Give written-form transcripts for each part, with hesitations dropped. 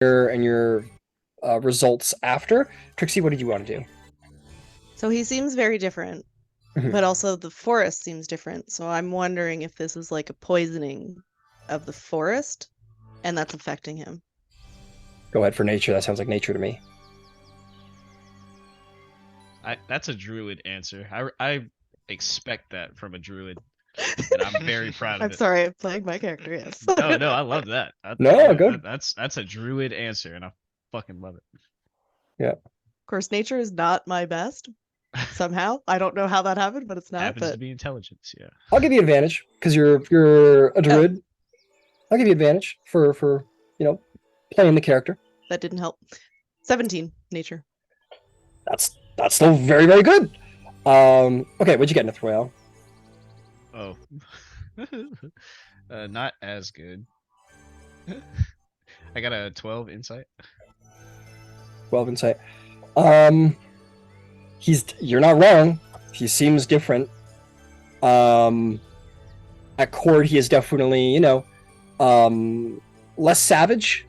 your results after. Trixie, what did you want to do? So he seems very different, Mhm. but also the forest seems different. So I'm wondering if this is like a poisoning of the forest and that's affecting him. Go ahead for nature. That sounds like nature to me. That's a druid answer. I expect that from a druid, and I'm very proud of I'm it. sorry, I'm playing my character, yes. No, I love that. No, good. That's a druid answer, and I fucking love it. Yeah. Of course, nature is not my best somehow. I don't know how that happened, but it's not. Happens to But be intelligence, yeah. I'll give you advantage because you're a oh, druid. I'll give you advantage for playing the character. that didn't help. 17 nature. That's still very very good. Okay, what'd you get, Nithroel? Oh, not as good. I got a 12 insight. 12 insight. Um, you're not wrong. He seems different. Um, at court, he is definitely less savage.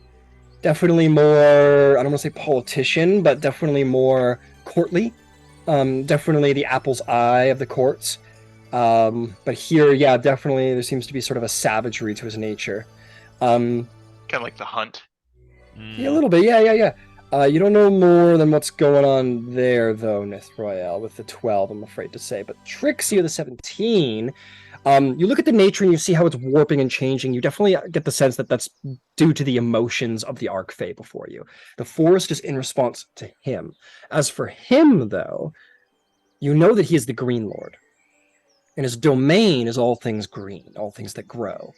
Definitely more. I don't want to say politician, but definitely more courtly. Definitely the apple's eye of the courts. But here, yeah, definitely there seems to be sort of a savagery to his nature. Um, Kind of like the hunt. yeah, a little bit. Yeah, yeah, yeah. You don't know more than what's going on there, though, Nithroel, with the 12, I'm afraid to say. But Trixie with the 17, you look at the nature and you see how it's warping and changing. You definitely get the sense that that's due to the emotions of the Archfey before you. The forest is in response to him. As for him, though, you know that he is the Green Lord. And his domain is all things green, all things that grow.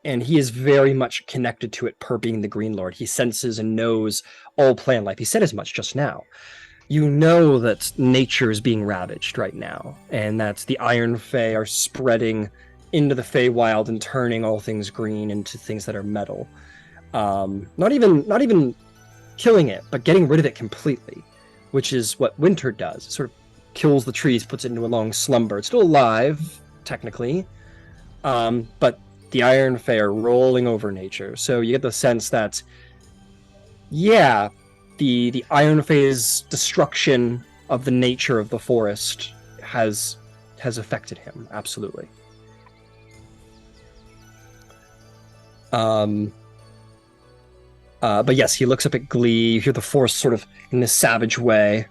And he is very much connected to it per being the Green Lord. He senses and knows all plant life. He said as much just now. You know that nature is being ravaged right now, and that the Iron Fae are spreading into the Feywild and turning all things green into things that are metal. Not even killing it, but getting rid of it completely, which is what winter does. It sort of kills the trees, puts it into a long slumber. It's still alive, technically, but the Iron Fae are rolling over nature. So you get the sense that, yeah, the Iron Fae's destruction of the nature of the forest has affected him, absolutely. But yes, he looks up at Glee. You hear the forest sort of in this savage way.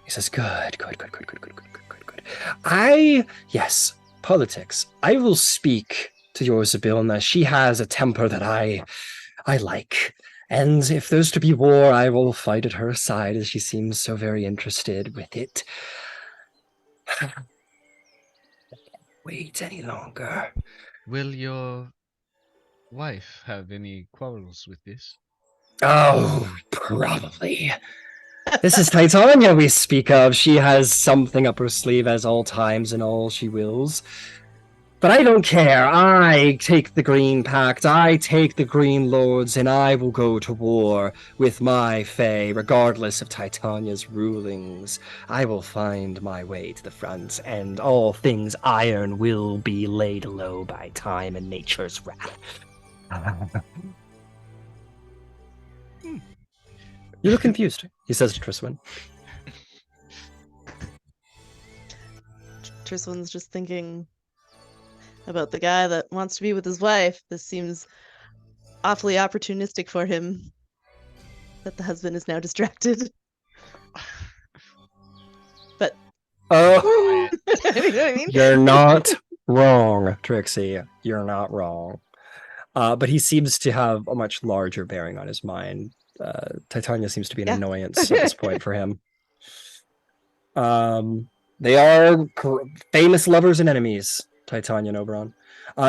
He says, "Good, good, good, good, good, good, good, good, good, good. Yes, politics. I will speak to your Zabylna. She has a temper that I like. And if there's to be war, I will fight at her side, as she seems so very interested with it. Wait any longer." Will your wife have any quarrels with this? Oh, probably. This is Titania we speak of. She has something up her sleeve as all times and all she wills. But I don't care. I take the Green Pact, I take the Green Lords, and I will go to war with my Fae, regardless of Titania's rulings. I will find my way to the front, and all things iron will be laid low by time and nature's wrath. You look confused, he says to Triswin. Triswan's just thinking about the guy that wants to be with his wife. This seems awfully opportunistic for him that the husband is now distracted. But Oh, you know what I mean? you're not wrong, Trixie. You're not wrong. But he seems to have a much larger bearing on his mind. Titania seems to be an annoyance at this point for him. They are famous lovers and enemies, Titania and Oberon.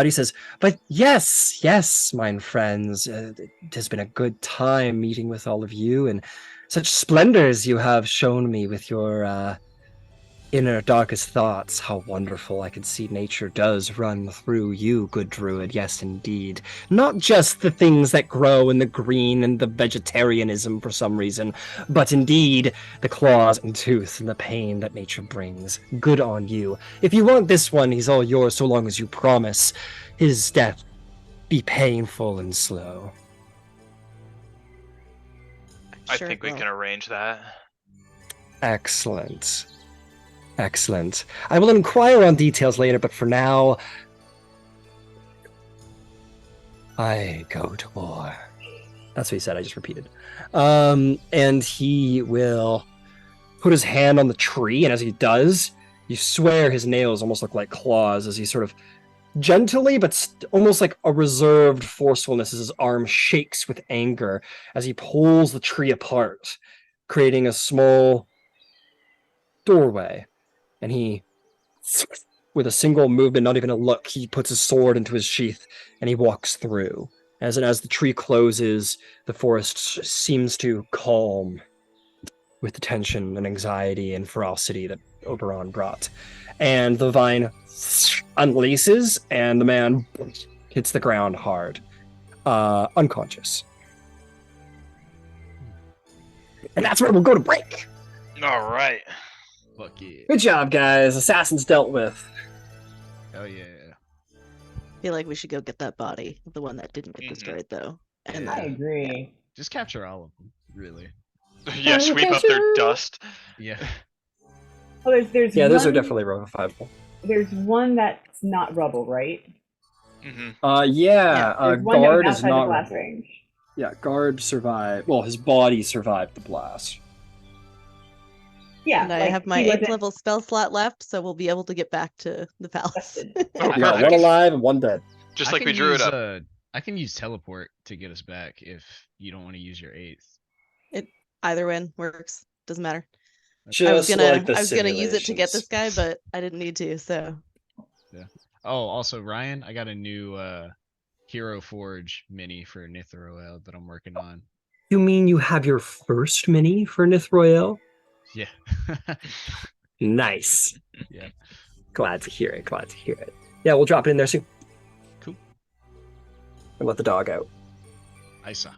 He says, "But yes, yes, mine friends, it has been a good time meeting with all of you, and such splendors you have shown me with your inner darkest thoughts. How wonderful. I can see nature does run through you, good druid. Yes, indeed. Not just the things that grow in the green and the vegetarianism for some reason, but indeed the claws and tooth and the pain that nature brings. Good on you. If you want this one, he's all yours so long as you promise his death be painful and slow." I Sure, think we well. can arrange that. Excellent. Excellent. I will inquire on details later, but for now, I go to war. That's what he said. I just repeated. And he will put his hand on the tree, and as he does, you swear his nails almost look like claws as he sort of gently, but almost like a reserved forcefulness as his arm shakes with anger as he pulls the tree apart, creating a small doorway. And he, with a single movement, not even a look, he puts his sword into his sheath and he walks through. As the tree closes, the forest seems to calm with the tension and anxiety and ferocity that Oberon brought. And the vine unlaces, and the man hits the ground hard, unconscious. And that's where we'll go to break. All right. Fuck yeah. Good job, guys. Assassins dealt with. Oh yeah. I feel like we should go get that body, the one that didn't get Mhm. destroyed, though. And Yeah. I agree. Just capture all of them, really. Yeah, sweep up their dust. Yeah. Oh, there's Yeah, one, those are definitely revivifiable. There's one that's not rubble, right? Hmm. Yeah, There's one that was guard is outside the not blast rebel. range. Yeah, guard survived. Well, his body survived the blast. Yeah, and I like, have my he 8th wasn't level spell slot left, so we'll be able to get back to the palace. busted. Oh, You got perfect. one alive and one dead. Just I like we can drew it use, up. I can use teleport to get us back if you don't want to use your 8th. Either one works. Doesn't matter. Just like the I was gonna use it to get this simulations. guy, but I didn't need to, so Oh, also Ryan, I got a new Hero Forge mini for Nithroel that I'm working on. You mean you have your first mini for Nith Royale? Yeah. Nice. Yeah. Glad to hear it. Glad to hear it. Yeah, we'll drop it in there soon. Cool. And let the dog out. Isa.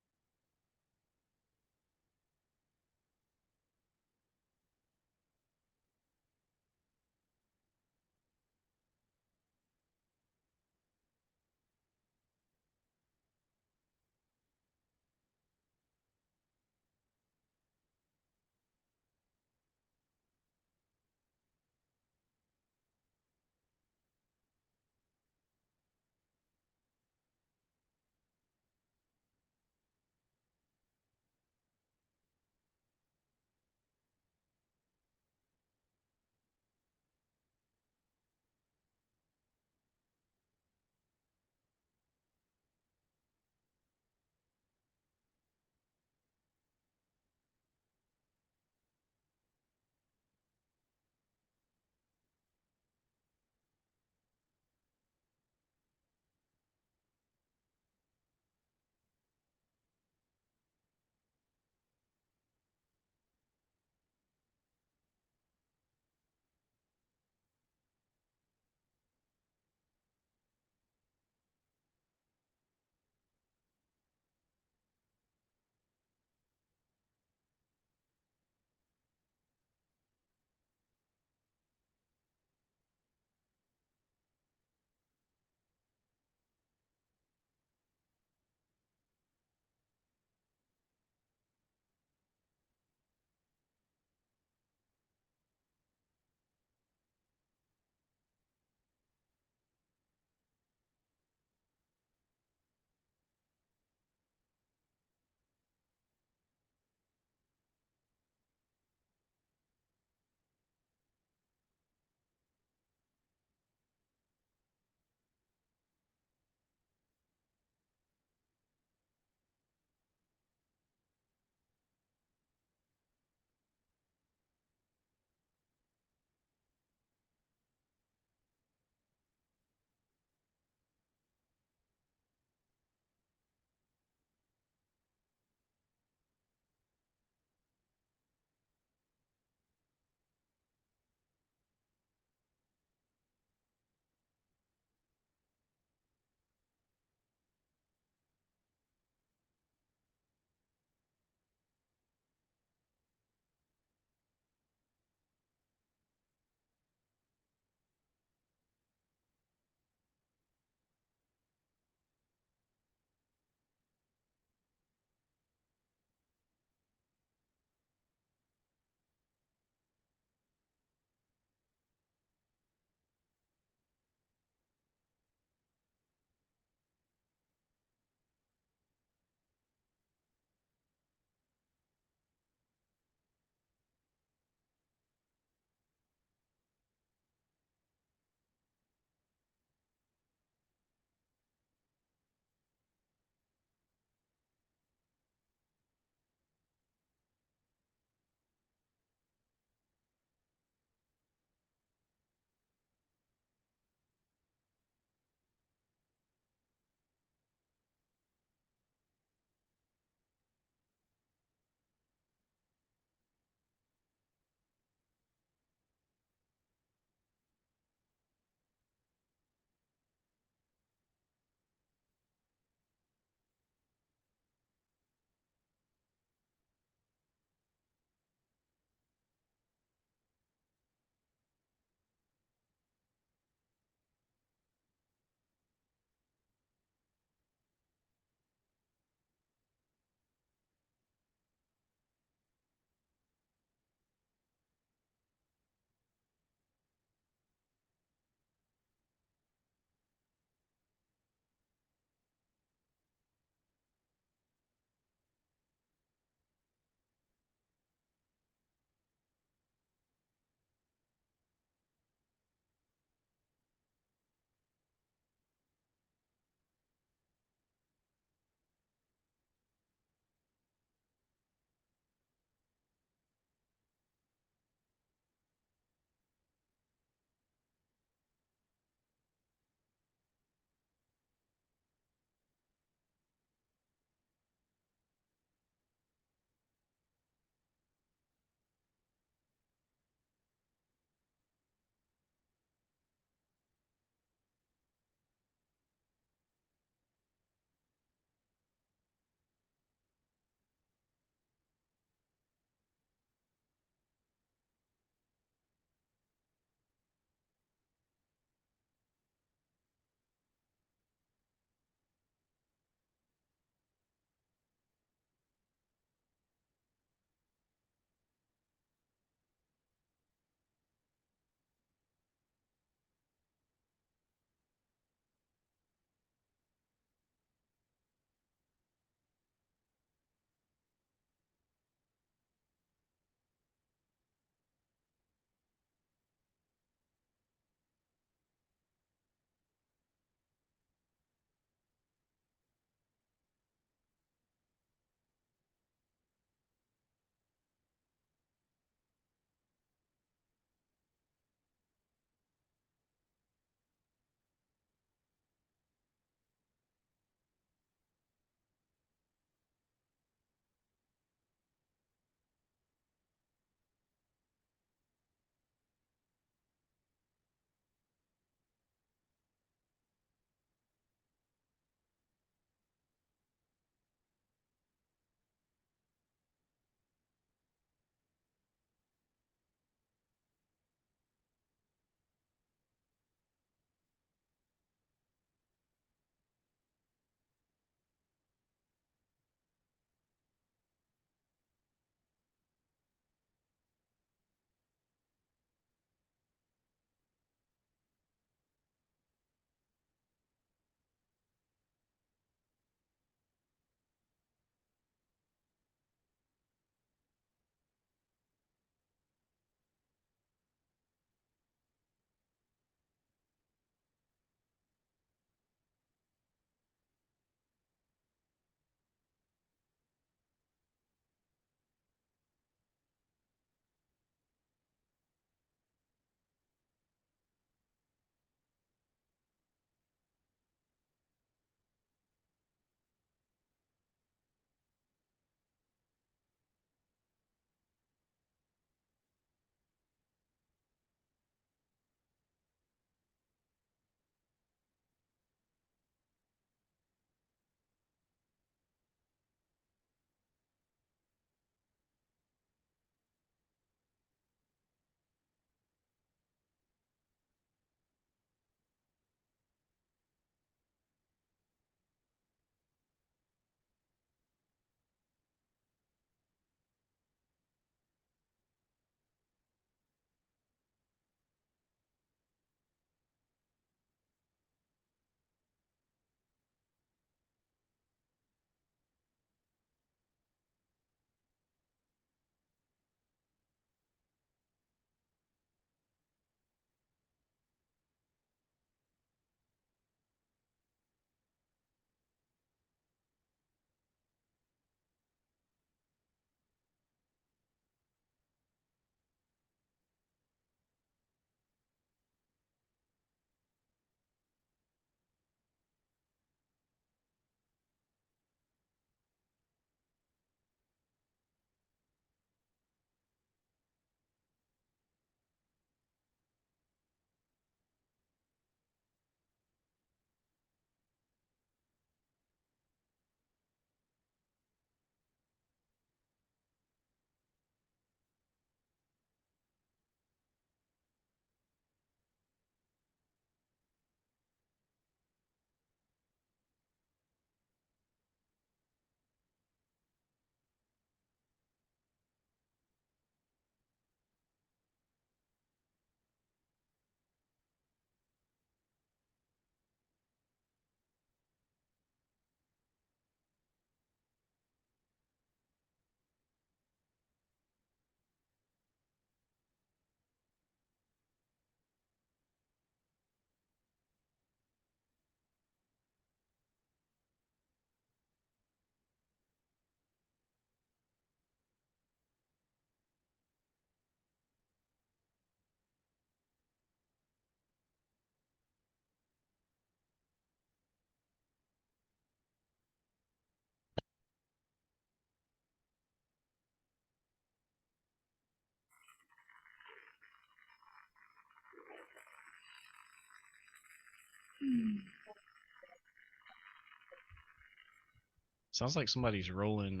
Sounds like somebody's rolling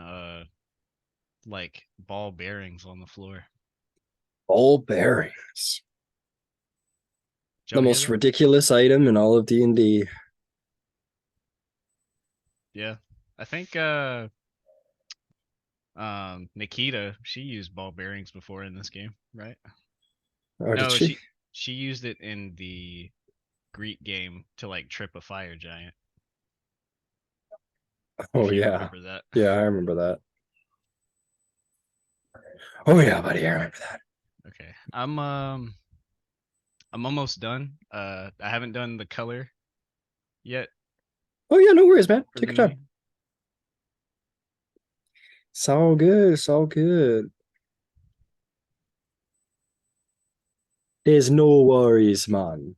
like ball bearings on the floor. Ball bearings. Did y'all The hear most that? ridiculous item in all of D&D. Yeah. I think Nikita, she used ball bearings before in this game, right? Oh, did No, she? she used it in the Greek game to like trip a fire giant. Oh, If you yeah. remember that. Yeah, I remember that. Oh, yeah, buddy, I remember that. Okay. I'm almost done. I haven't done the color yet Oh, yeah, no worries, man. for Take your time. Mini. It's all good. It's all good. There's no worries, man.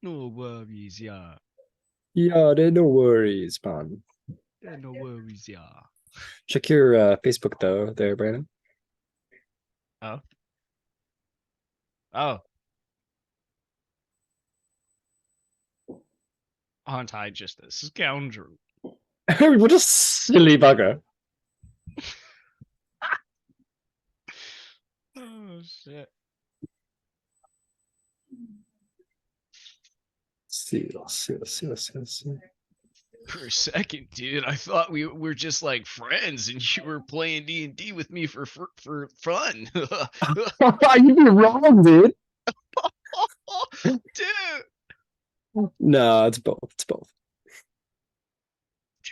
No worries, yeah. Yeah, there's no worries, man. No worries, yeah. Check your Facebook, though, there, Brandon. Oh. Oh. Aren't I just a scoundrel? What a silly bugger. Oh shit. Let's see. For a second, dude, I thought we were just like friends, and you were playing D&D with me for fun. You'd be wrong, dude. Dude. No, it's both. It's both.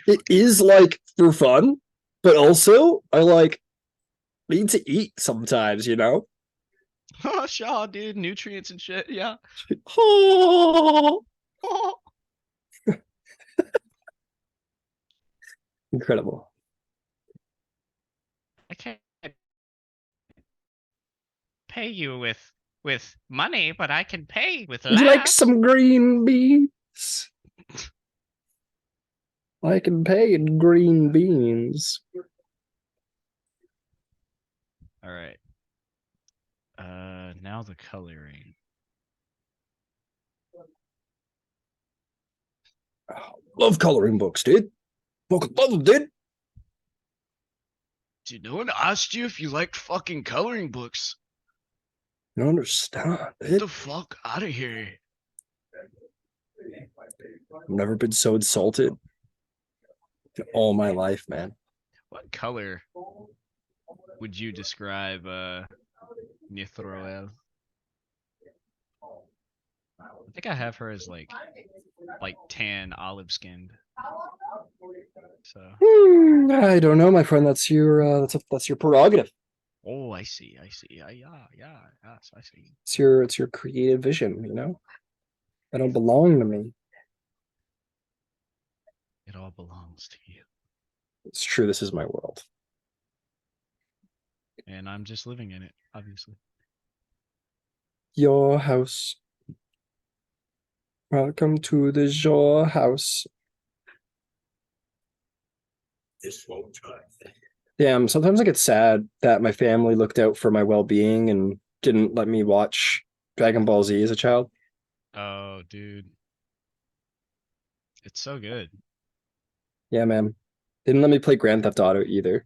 It is like for fun, but also I like need to eat sometimes, you know? Oh, Shaw, dude, nutrients and shit. Yeah. Oh, incredible. I can't pay you with money, but I can pay with Would you like some green beans? I can pay in green beans. All right. Now the coloring. Oh, love coloring books, dude. Fucking love them, dude. Dude, no one asked you if you liked fucking coloring books. I don't understand, Get dude. the fuck out of here. I've never been so insulted in all my life, man. What color would you describe Nithroel? I think I have her as like tan, olive skinned. So I don't know, my friend. That's your that's your prerogative. oh, I see. Yeah, yes, I see. It's your creative vision, you know? That don't belong to me. It all belongs to you. It's true, this is my world. And I'm just living in it, obviously. Your house. Welcome to the your house. Damn, sometimes I get sad that my family looked out for my well-being and didn't let me watch Dragon Ball Z as a child. Oh, dude. It's so good. Yeah, man. Didn't let me play Grand Theft Auto either.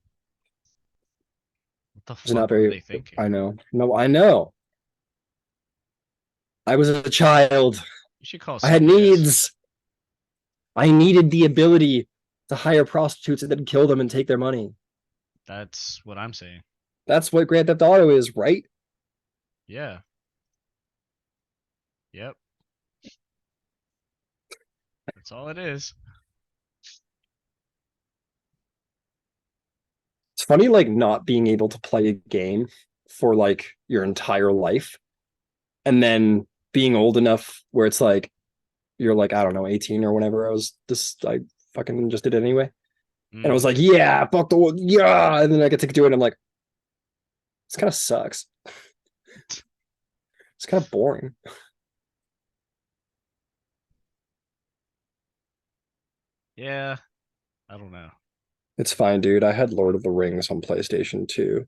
What the It's not fuck were very. they thinking? I know. No, I know. I was a child. You should call I had CPS. needs. I needed the ability to hire prostitutes and then kill them and take their money. That's what I'm saying. That's what Grand Theft Auto is, right? Yeah. Yep. That's all it is. It's funny, like, not being able to play a game for like your entire life and then being old enough where it's like you're like, I don't know, 18 or whenever I fucking just did it anyway. And I was like, yeah, fuck the world, yeah. And then I get to do it. And I'm like, this kind of sucks. It's kind of boring. Yeah. I don't know. It's fine, dude. I had Lord of the Rings on PlayStation 2.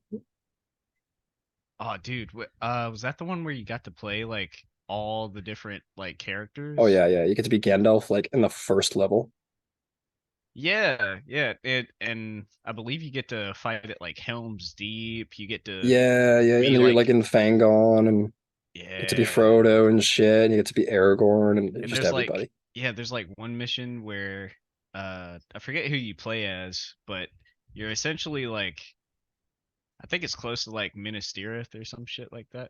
Oh, dude. Was that the one where you got to play like all the different like characters. Oh yeah, yeah. You get to be Gandalf like in the first level. Yeah, yeah. And I believe you get to fight at like Helm's Deep. You get to Yeah, yeah. And be then you're like like in Fangorn and you get to be yeah. Frodo and shit. And you get to be Aragorn and And just there's everybody. like there's like one mission where I forget who you play as, but you're essentially like I think it's close to like Minas Tirith or some shit like that.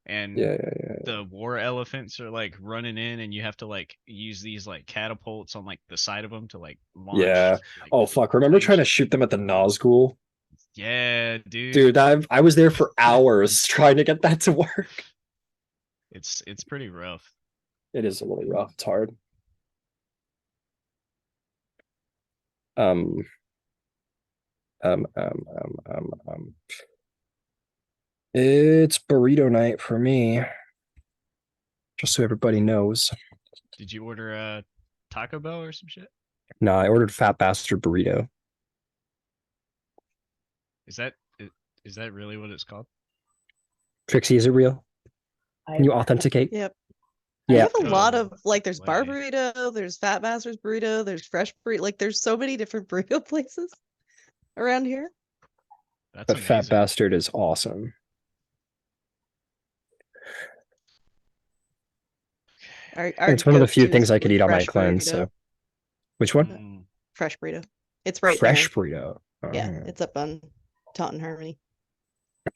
And Yeah, yeah, yeah. the war elephants are like running in and you have to like use these like catapults on like the side of them to like launch Yeah. like Oh fuck! Remember trying to planes. shoot them at the Nazgul? Yeah, dude. Dude, I was there for hours trying to get that to work. It's pretty rough. It is a little rough. It's hard. Um, um, um, It's burrito night for me. Just so everybody knows. Did you order a Taco Bell or some shit? No, I ordered Fat Bastard Burrito. Is that is that really what it's called? Trixie, is it real? Can you I- authenticate? Yep. Yeah. I have a lot No of like there's bar way. burrito, there's Fat Masters burrito, there's fresh burrito, like there's so many different burrito places around here. That's But amazing. Fat Bastard is awesome. It's one of the few go-to things is I could eat on my fresh cleanse. burrito. So, which one? Mm, Fresh burrito. It's right Fresh there. burrito. Yeah, Oh. it's up on Taunton Harmony.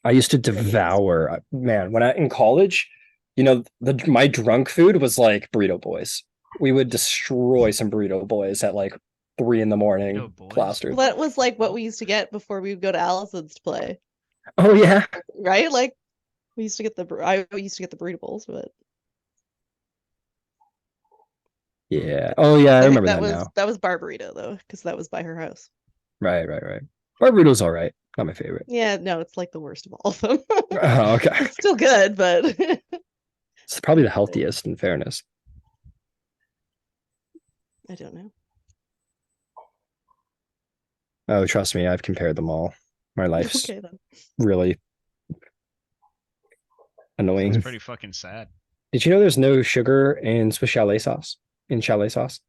I used to devour, man, when I in college, you know, my drunk food was like burrito boys. We would destroy some burrito boys at like 3 a.m, Burrito boys? plastered. Well, that was like what we used to get before we would go to Allison's to play, Oh yeah. right? Like we used to get I used to get the burrito bowls, but Yeah. Oh yeah, I think remember that now. that was bar burrito though, because that was by her house. Right. Bar burrito's all right. Not my favorite. Yeah, no, it's like the worst of all of them. Oh, okay. It's still good, but It's probably the healthiest in fairness. I don't know. Oh, trust me, I've compared them all. My life's Okay then. really annoying. it's pretty fucking sad. Did you know there's no sugar in Swiss chalet sauce? In chalet sauce?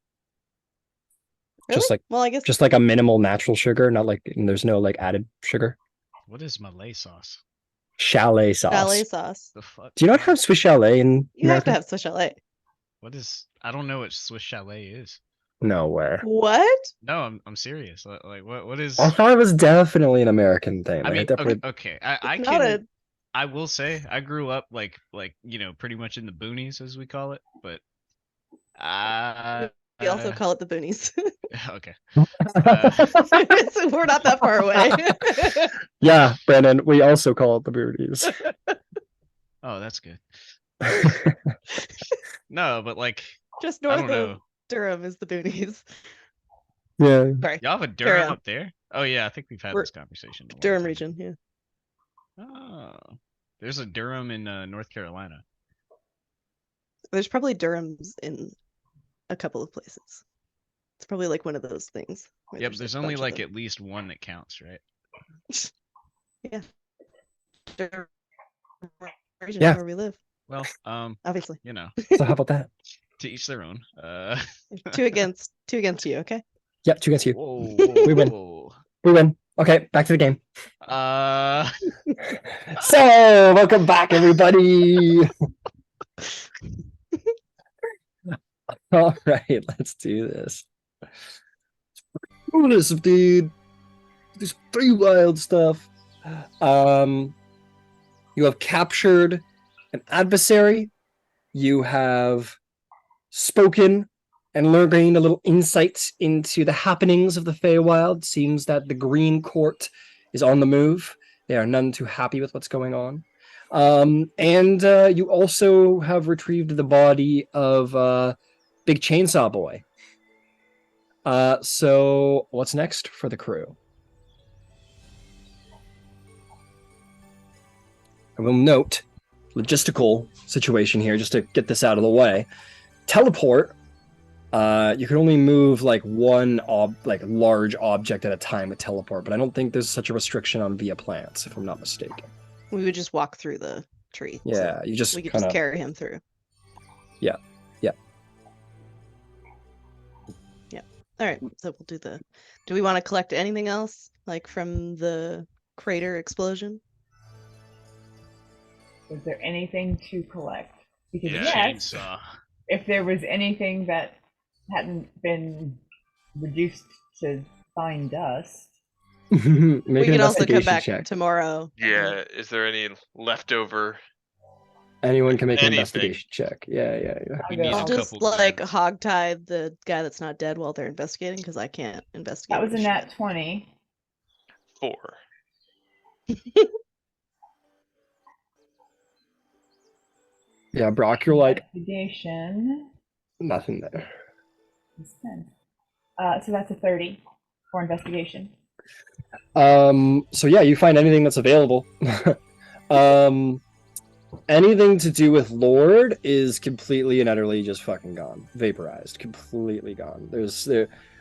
Just Really? like Well, I guess just like a minimal natural sugar, not like and there's no like added sugar. What is Malay sauce? Chalet sauce. chalet sauce. The fuck? Do you not have Swiss chalet in You have America? to have Swiss chalet. What is? I don't know what Swiss chalet is. No way. What? No, I'm serious. Like what is? I thought it was definitely an American thing. I Like, mean, definitely. okay. I It's not can. I will say I grew up like you know pretty much in the boonies as we call it, but We also call it the boonies. okay. So we're not that far away. Yeah, Brandon. We also call it the booties. Oh, that's good. No, but like Just I north don't of know. Durham is the boonies. Yeah. Sorry, Y'all have a Carry Durham on. up there? Oh yeah, I think we've had We're- this conversation. a long Durham time region. Yeah. ago. Oh, there's a Durham in North Carolina. There's probably Durhams in a couple of places. It's probably like one of those things. where Yep, there's only bunch of like them. at least one that counts, right? Durham region Yeah. where we live, Well, obviously. you know, So how about that? to each their own. Two against you. Okay. Yep, 2 against you. Whoa, We win. whoa. We win. Okay, back to the game. Uh, So, welcome back, everybody. All right, let's do this. Bonus, dude. This Feywild stuff. You have captured an adversary. You have spoken and gained a little insight into the happenings of the Feywild. Seems that the Green Court is on the move. They are none too happy with what's going on. And you also have retrieved the body of Big Chainsaw Boy. So what's next for the crew? I will note logistical situation here just to get this out of the way. Teleport. You can only move like one large object at a time with teleport, but I don't think there's such a restriction on via plants, if I'm not mistaken. We would just walk through the tree. so Yeah, you just we could kind just of carry him through. All right, so we'll do the. Do we want to collect anything else, like from the crater explosion? Is there anything to collect? Because Yeah. yes, Chainsaw. if there was anything that hadn't been reduced to fine dust, Make We an can also come investigation back check. tomorrow. Yeah. Is there any leftover? Anyone can make an Anything. investigation check. Yeah. We go. need I'll a just couple like dudes. hogtie the guy that's not dead while they're investigating because I can't investigate. that was a this nat 20. 4. shit. Yeah, Brock, you're like Investigation nothing there. is 10. So that's a 30 for investigation. So yeah, you find anything that's available. Anything to do with Lord is completely and utterly just fucking gone. Vaporized. Completely gone.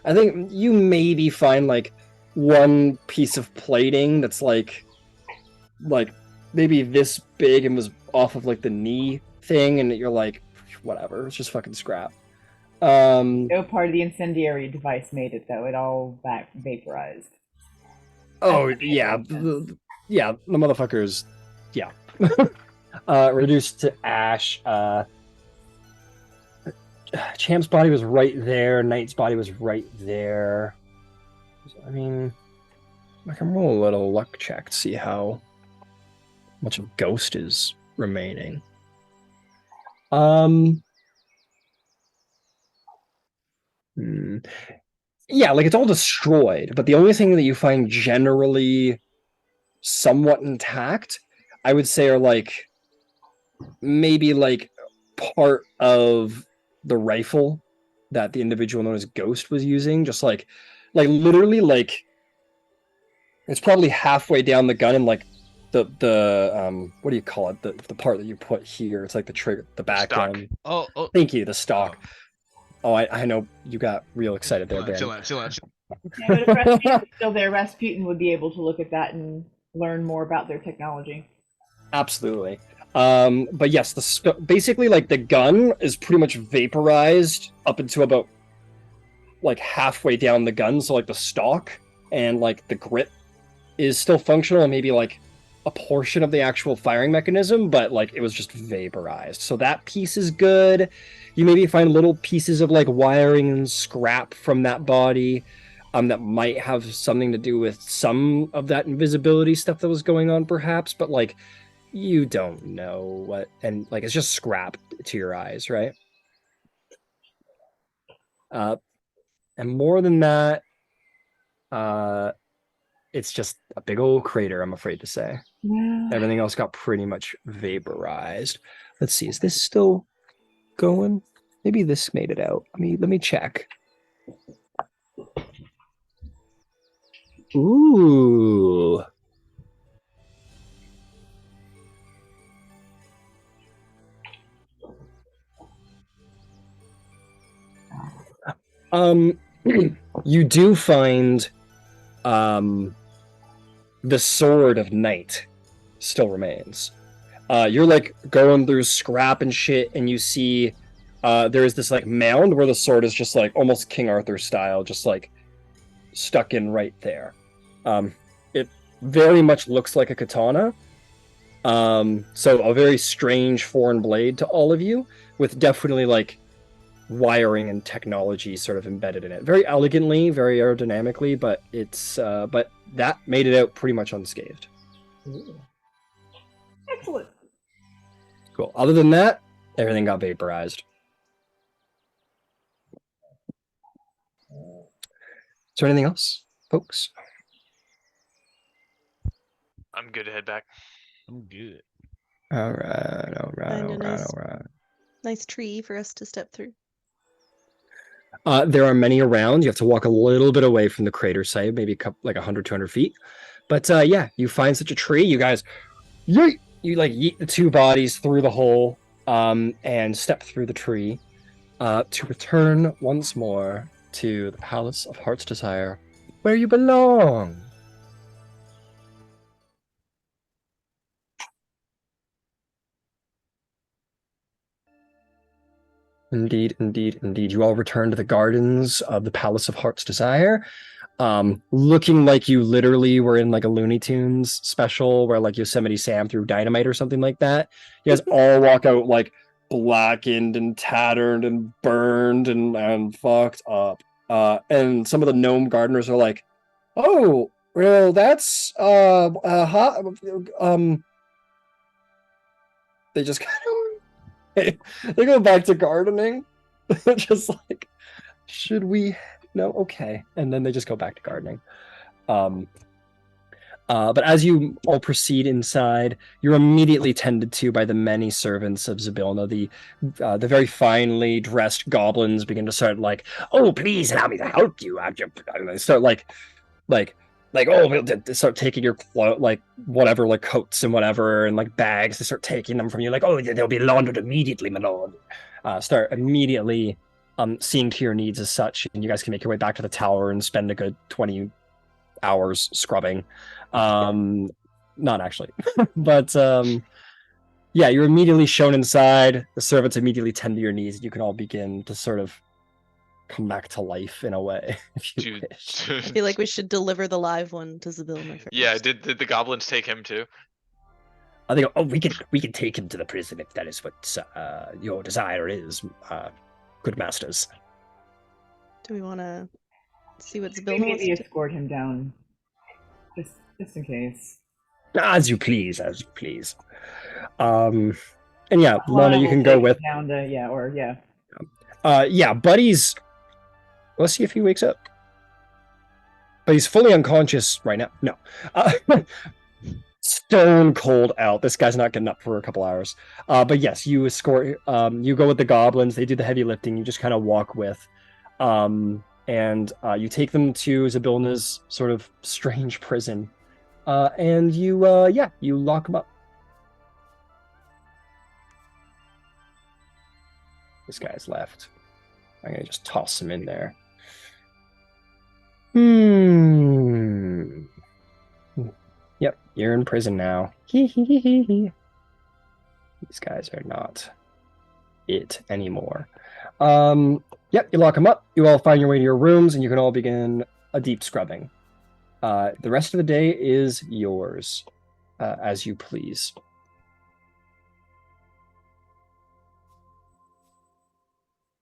I think you maybe find like one piece of plating that's like maybe this big and was off of like the knee thing, and you're like, whatever, it's just fucking scrap. No part of the incendiary device made it, though. It all back vaporized. Oh That yeah, makes sense. the motherfuckers, yeah. Reduced to ash. Champ's body was right there. Knight's body was right there. I mean, I can roll a little luck check to see how much of Ghost is remaining. Yeah, like it's all destroyed, but the only thing that you find generally somewhat intact, I would say, are like maybe like part of the rifle that the individual known as Ghost was using, just like literally like it's probably halfway down the gun, and like the what do you call it, the part that you put here, it's like the trigger, the back stock. gun. Oh, Thank you, the stock. Oh, I know you got real excited there, chill Brandon. out, chill out. Yeah, but if Rasputin's still there, Rasputin would be able to look at that and learn more about their technology. Absolutely. But yes, basically like the gun is pretty much vaporized up into about like halfway down the gun, so like the stock and like the grip is still functional, and maybe like a portion of the actual firing mechanism, but like it was just vaporized. So that piece is good. You maybe find little pieces of like wiring and scrap from that body that might have something to do with some of that invisibility stuff that was going on, perhaps, but like you don't know what, and like it's just scrap to your eyes, right? And more than that, it's just a big old crater, I'm afraid to say. Everything else got pretty much vaporized. Let's see, is this still going? Maybe this made it out. Let me check. Ooh. You do find the sword of Night still remains. You're like going through scrap and shit, and you see there's this like mound where the sword is just like almost King Arthur style, just like stuck in right there. It very much looks like a katana. So a very strange foreign blade to all of you, with definitely like wiring and technology sort of embedded in it. Very elegantly, very aerodynamically, but it's but that made it out pretty much unscathed. Excellent. Cool. Other than that, everything got vaporized. Is there anything else, folks? I'm good to head back. I'm good. All right. Find a nice tree for us to step through. There are many around. You have to walk a little bit away from the crater site, maybe like 100, 200 feet. But yeah, you find such a tree. You guys, you like yeet the two bodies through the hole and step through the tree to return once more to the Palace of Heart's Desire, where you belong. Indeed, indeed, indeed. You all return to the gardens of the Palace of Heart's Desire, looking like you literally were in like a Looney Tunes special where like Yosemite Sam threw dynamite or something like that. You guys all walk out like blackened and tattered and burned and fucked up. And some of the gnome gardeners are like, "Oh, well, that's they just kind of they go back to gardening." Just like, should we? No, okay. And then they just go back to gardening. But as you all proceed inside, you're immediately tended to by the many servants of Zabylna. The very finely dressed goblins begin to start like, "Oh, please allow me to help you." And they start oh, they start taking your like whatever, like coats and whatever, and like bags. They start taking them from you, like, "Oh, they'll be laundered immediately, my lord." Start immediately seeing to your needs as such, and you guys can make your way back to the tower and spend a good 20 hours scrubbing. Not actually, but yeah, you're immediately shown inside. The servants immediately tend to your needs, and you can all begin to sort of come back to life in a way, if you Dude. wish. I feel like we should deliver the live one to Zabylna first. Yeah, did the goblins take him too? I think, "Oh, we can take him to the prison if that is what your desire is, good masters." Do we want to see what We Zabylna wants maybe to do? escort him down, just in case. As you please, as you please. And yeah, Lana, Lana you will can go take with. him down to yeah. Yeah, Buddy's. Let's see if he wakes up. But he's fully unconscious right now. No. Stone cold out. This guy's not getting up for a couple hours. But yes, you escort. You go with the goblins. They do the heavy lifting. You just kind of walk with. And you take them to Zabylna's sort of strange prison. And you lock them up. This guy's left. I'm gonna just toss him in there. Yep, you're in prison now. These guys are not it anymore. Yep, you lock them up. You all find your way to your rooms, and you can all begin a deep scrubbing. The rest of the day is yours, as you please.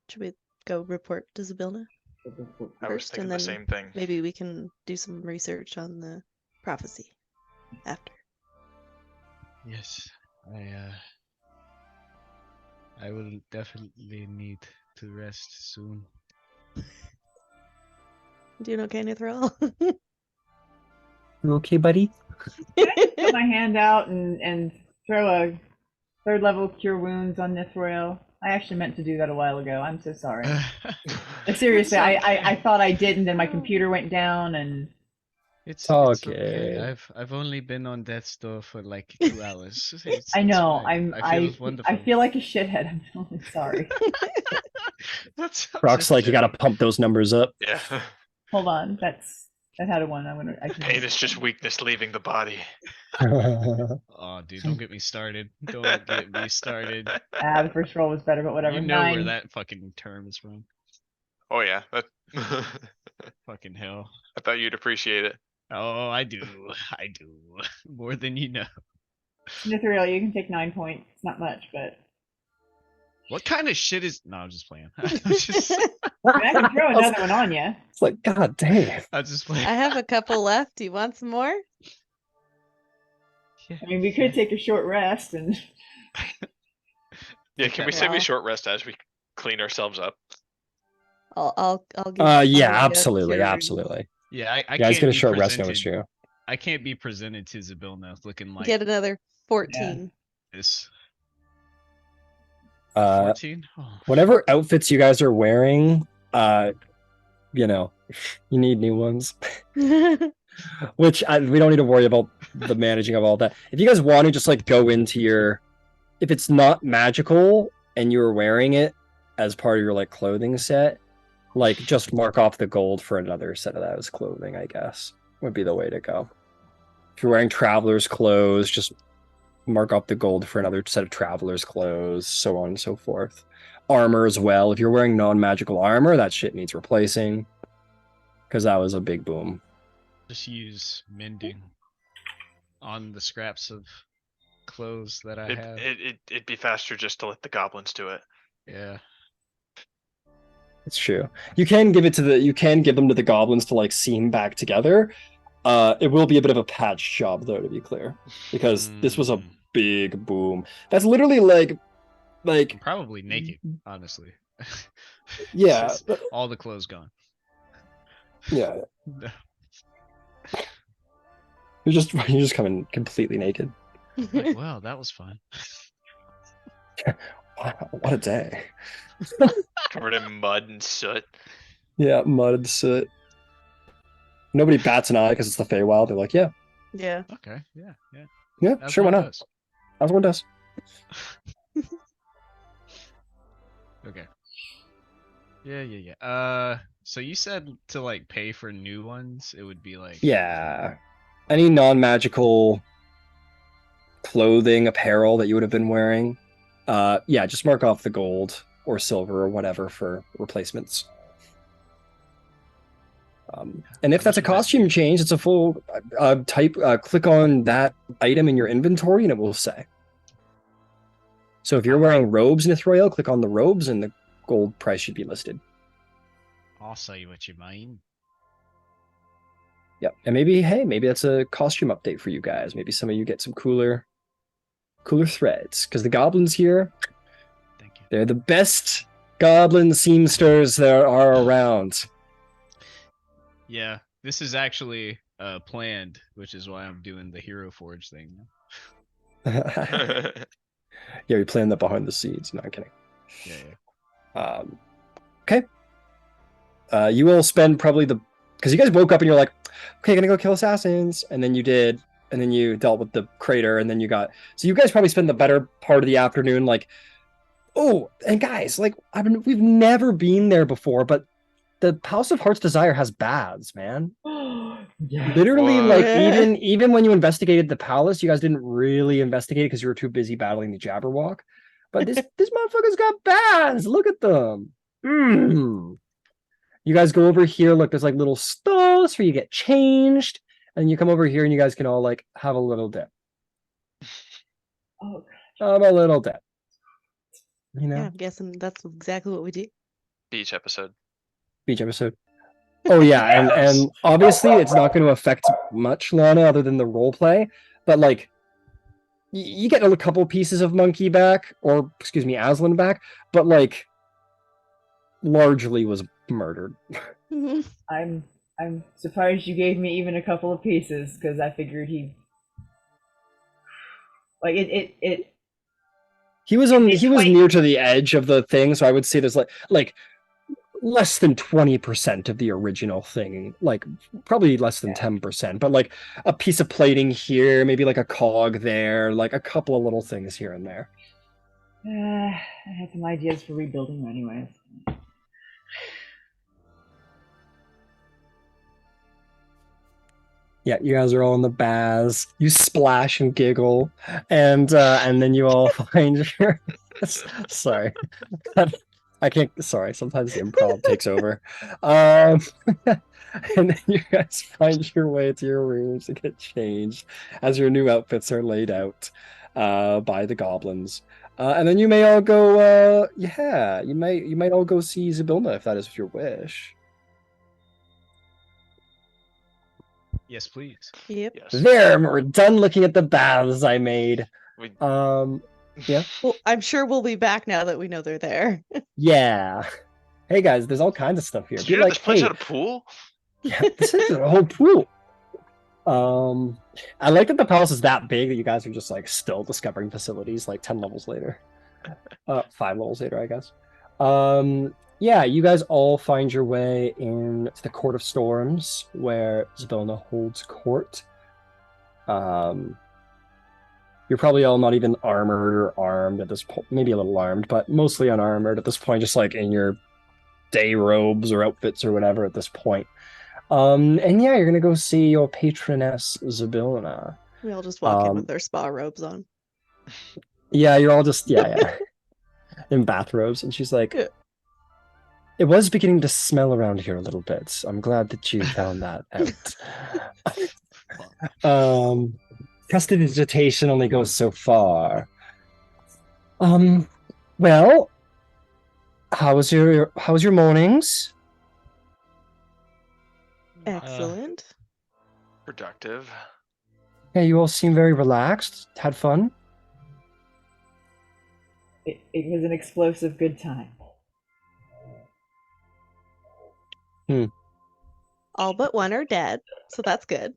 Should we go report to Zabylna I was first, thinking and the then same thing. maybe we can do some research on the prophecy after? Yes, I will definitely need to rest soon. Doing okay, Nithril? You okay, buddy? Put my hand out and throw a 3rd level cure wounds on Nithroil. I actually meant to do that a while ago. I'm so sorry. Seriously, I thought I did, and then my computer went down, and It's okay. I've only been on death's door for like 2 hours. I know fine. I feel wonderful. I feel like a shithead. I'm really sorry. That's Brock's like, you gotta pump those numbers up. Yeah. Hold on, that had a one. I can Pain is just weakness leaving the body. Oh, dude, don't get me started. Don't get me started. The first roll was better, but whatever. You know 9. where that fucking term is from. Oh yeah. Fucking hell. I thought you'd appreciate it. Oh, I do. I do. More than you know. Nithriel, you can take 9 points. It's not much, but What kind of shit is? No, I'm just playing. I'm just, I can throw another one on you. It's like, god damn. I'm just playing. I have a couple left. Do you want some more? Yeah. I mean, we could take a short rest and. Yeah, can we Okay. say we Well- short rest as we clean ourselves up? I'll give. Yeah, I'll give absolutely, cure wounds. absolutely. Yeah, I Yeah, can't he's gonna be short rest now, it's presented- true. I can't be presented to Zabylna looking like Get another 14. this. Uh, 14? Oh, whatever outfits you guys are wearing, you know, you need new ones. Which we don't need to worry about the managing of all that. If you guys want to just like go into your, if it's not magical and you're wearing it as part of your like clothing set, like just mark off the gold for another set of that as clothing, I guess would be the way to go. If you're wearing traveler's clothes, just mark up the gold for another set of traveler's clothes, so on and so forth. armor as well. If you're wearing non-magical armor, that shit needs replacing. Because that was a big boom. Just use mending on the scraps of clothes that I have. It'd be faster just to let the goblins do it. Yeah. It's true. You can give them to the goblins to like seam back together. It will be a bit of a patch job though, to be clear. Because this was a big boom. That's literally like I'm probably naked, honestly. yeah. Just all the clothes gone. Yeah. You're just coming completely naked. Like, wow, that was fun. Wow, what a day. Covered in mud and soot. Yeah, mud and soot. Nobody bats an eye because it's the Feywild. They're like, yeah, Yeah. Okay, yeah, yeah. yeah, As sure, why one not? does. As one does. Okay. Yeah. So you said to like pay for new ones, it would be like Yeah. Any non-magical clothing, apparel that you would have been wearing, yeah, just mark off the gold or silver or whatever for replacements. And if How that's a much would that costume be? change, it's a full type. Click on that item in your inventory, and it will say. So if you're wearing robes in Royale, click on the robes, and the gold price should be listed. I'll say what you mean. Yep, and maybe that's a costume update for you guys. Maybe some of you get some cooler threads because the goblins here, Thank you. they're the best goblin seamsters there are around. Yeah, this is actually planned, which is why I'm doing the Hero Forge thing. Yeah, we planned that behind the scenes. No, I'm kidding. Yeah. Okay. You will spend probably because you guys woke up and you're like, okay, gonna go kill assassins, and then you did, and then you dealt with the crater, and then you guys probably spend the better part of the afternoon like, oh, and guys, like we've never been there before, but the House of Heart's Desire has baths, man. Yeah. Literally, Whoa. like even when you investigated the palace, you guys didn't really investigate it because you were too busy battling the Jabberwock. But this motherfucker's got baths. Look at them. You guys go over here. Look, there's like little stalls where you get changed, and you come over here and you guys can all like have a little dip. Oh, Have a little dip. You know, Yeah, I'm guessing that's exactly what we do. Beach episode. beach episode. Oh yeah, and obviously it's not going to affect much, Lana, other than the role play. But like, you get a couple pieces of Monkey back, or excuse me, Aslan back. But like, largely was murdered. I'm surprised you gave me even a couple of pieces because I figured he like it. He was It's quite- near to the edge of the thing, so I would say there's like less than 20% of the original thing, like probably less than 10%, but like a piece of plating here, maybe like a cog there, like a couple of little things here and there. I had some ideas for rebuilding anyways. Yeah, you guys are all in the baths. You splash and giggle, and then you all find your. Sorry, I can't. Sorry, sometimes the improv takes over. And then you guys find your way to your rooms to get changed as your new outfits are laid out by the goblins. And then you may all go. Yeah, you might all go see Zabylna if that is your wish. Yes, please. Yep. Yes. There, we're done looking at the baths I made. We, Yeah. Well, I'm sure we'll be back now that we know they're there. Yeah. Hey guys, there's all kinds of stuff here. did Be you know like, this place hey, had a pool? yeah, this is a whole pool. I like that the palace is that big that you guys are just like still discovering facilities like 10 levels later. 5 levels later, I guess. Yeah, you guys all find your way into the Court of Storms, where Zabylna holds court. You're probably all not even armored or armed at this point. Maybe a little armed, but mostly unarmored at this point, just like in your day robes or outfits or whatever at this point. And yeah, you're gonna go see your patroness Zabylna. We all just walk in with their spa robes on. Yeah, you're all just yeah. in bathrobes, and she's like, Yeah. "It was beginning to smell around here a little bit. I'm glad that you found that out." Fuck. Prestidigitation only goes so far. Well, how was your mornings? Excellent. Productive. Yeah, you all seem very relaxed. Had fun. It was an explosive good time. All but one are dead, so that's good.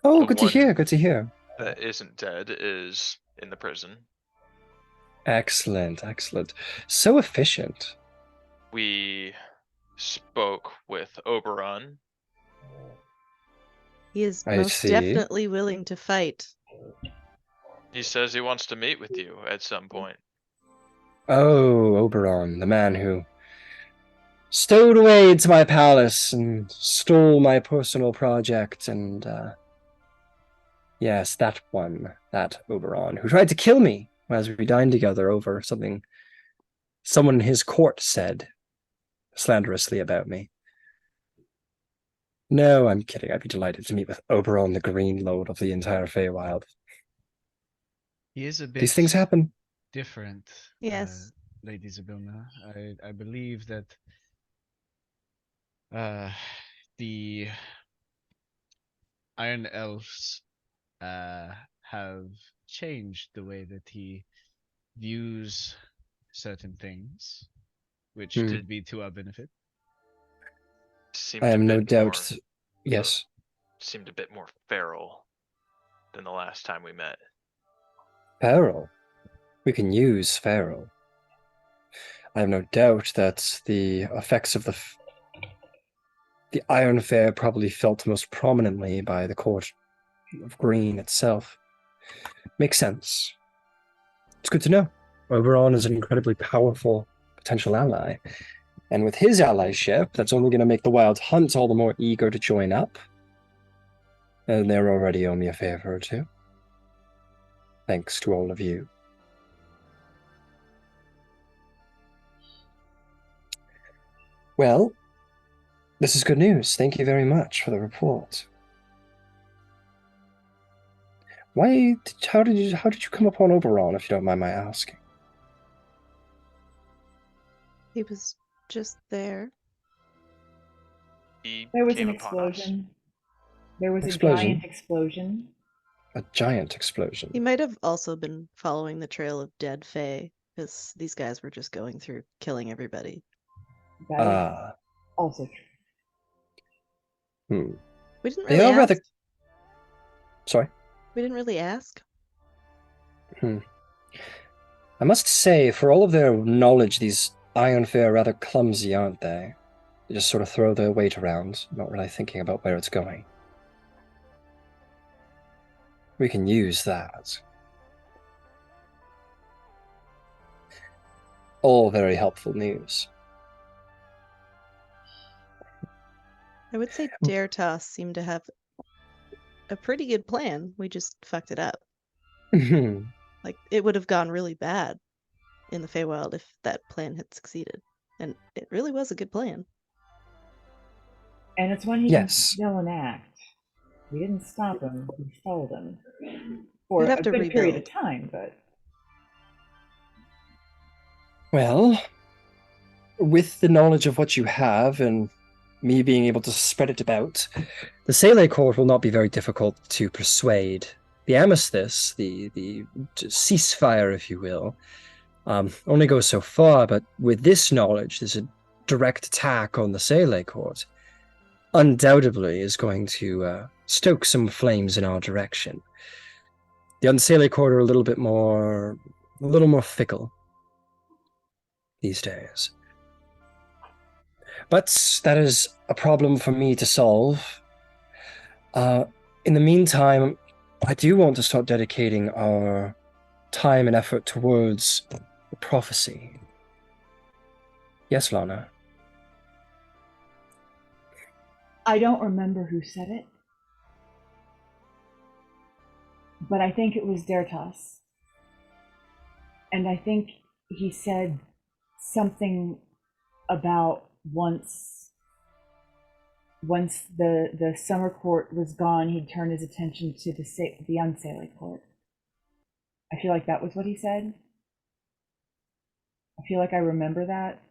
Oh, The good to one- hear. Good to hear. That isn't dead is in the prison. Excellent, excellent. So efficient. We spoke with Oberon. He is I most see. definitely willing to fight. He says he wants to meet with you at some point. Oh, Oberon, the man who stowed away into my palace and stole my personal project, and yes, that one, that Oberon, who tried to kill me as we dined together over something someone in his court said slanderously about me. No, I'm kidding. I'd be delighted to meet with Oberon, the Green Lord of the entire Feywild. He is a bit These things happen. different. Yes. Lady Zabylna. I believe that the Iron Elves have changed the way that he views certain things, which Hmm. could be to our benefit. Seemed I a am no bit doubt. more- Yes. Seemed a bit more feral than the last time we met. Feral. We can use feral. I have no doubt that the effects of the Iron Fair probably felt most prominently by the court of Green itself. Makes sense. It's good to know. Oberon is an incredibly powerful potential ally. And with his allyship, that's only going to make the Wild Hunt all the more eager to join up. And they're already owe me a favor or two. Thanks to all of you. Well, this is good news. Thank you very much for the report. How did you come upon Oberon, if you don't mind my asking? He was just there. He There was came an upon us. explosion. There was a Explosion? giant explosion. A giant explosion. He might have also been following the trail of dead Fae, because these guys were just going through killing everybody. That is Ah, also true. We didn't They really are ask. rather. Sorry. We didn't really ask. I must say, for all of their knowledge, these Iron Fae are rather clumsy, aren't they? They just sort of throw their weight around, not really thinking about where it's going. We can use that. All very helpful news. I would say Dertas seemed to have a pretty good plan. We just fucked it up. Like, it would have gone really bad in the Feywild if that plan had succeeded. And it really was a good plan. And it's one he Yes. can still enact. We didn't stop him, we stalled him. For We'd have a to good period of rebuild. time, but Well, with the knowledge of what you have and me being able to spread it about, the Sele Court will not be very difficult to persuade. The Amethys, the ceasefire, if you will, only goes so far, but with this knowledge, there's a direct attack on the Sele Court. Undoubtedly is going to stoke some flames in our direction. The Unsele Court are a little more fickle these days. But that is a problem for me to solve. In the meantime, I do want to start dedicating our time and effort towards the prophecy. Yes, Lana? I don't remember who said it. But I think it was Dertas. And I think he said something about once the summer court was gone, he'd turn his attention to the unsailing court. I feel like that was what he said. I feel like I remember that.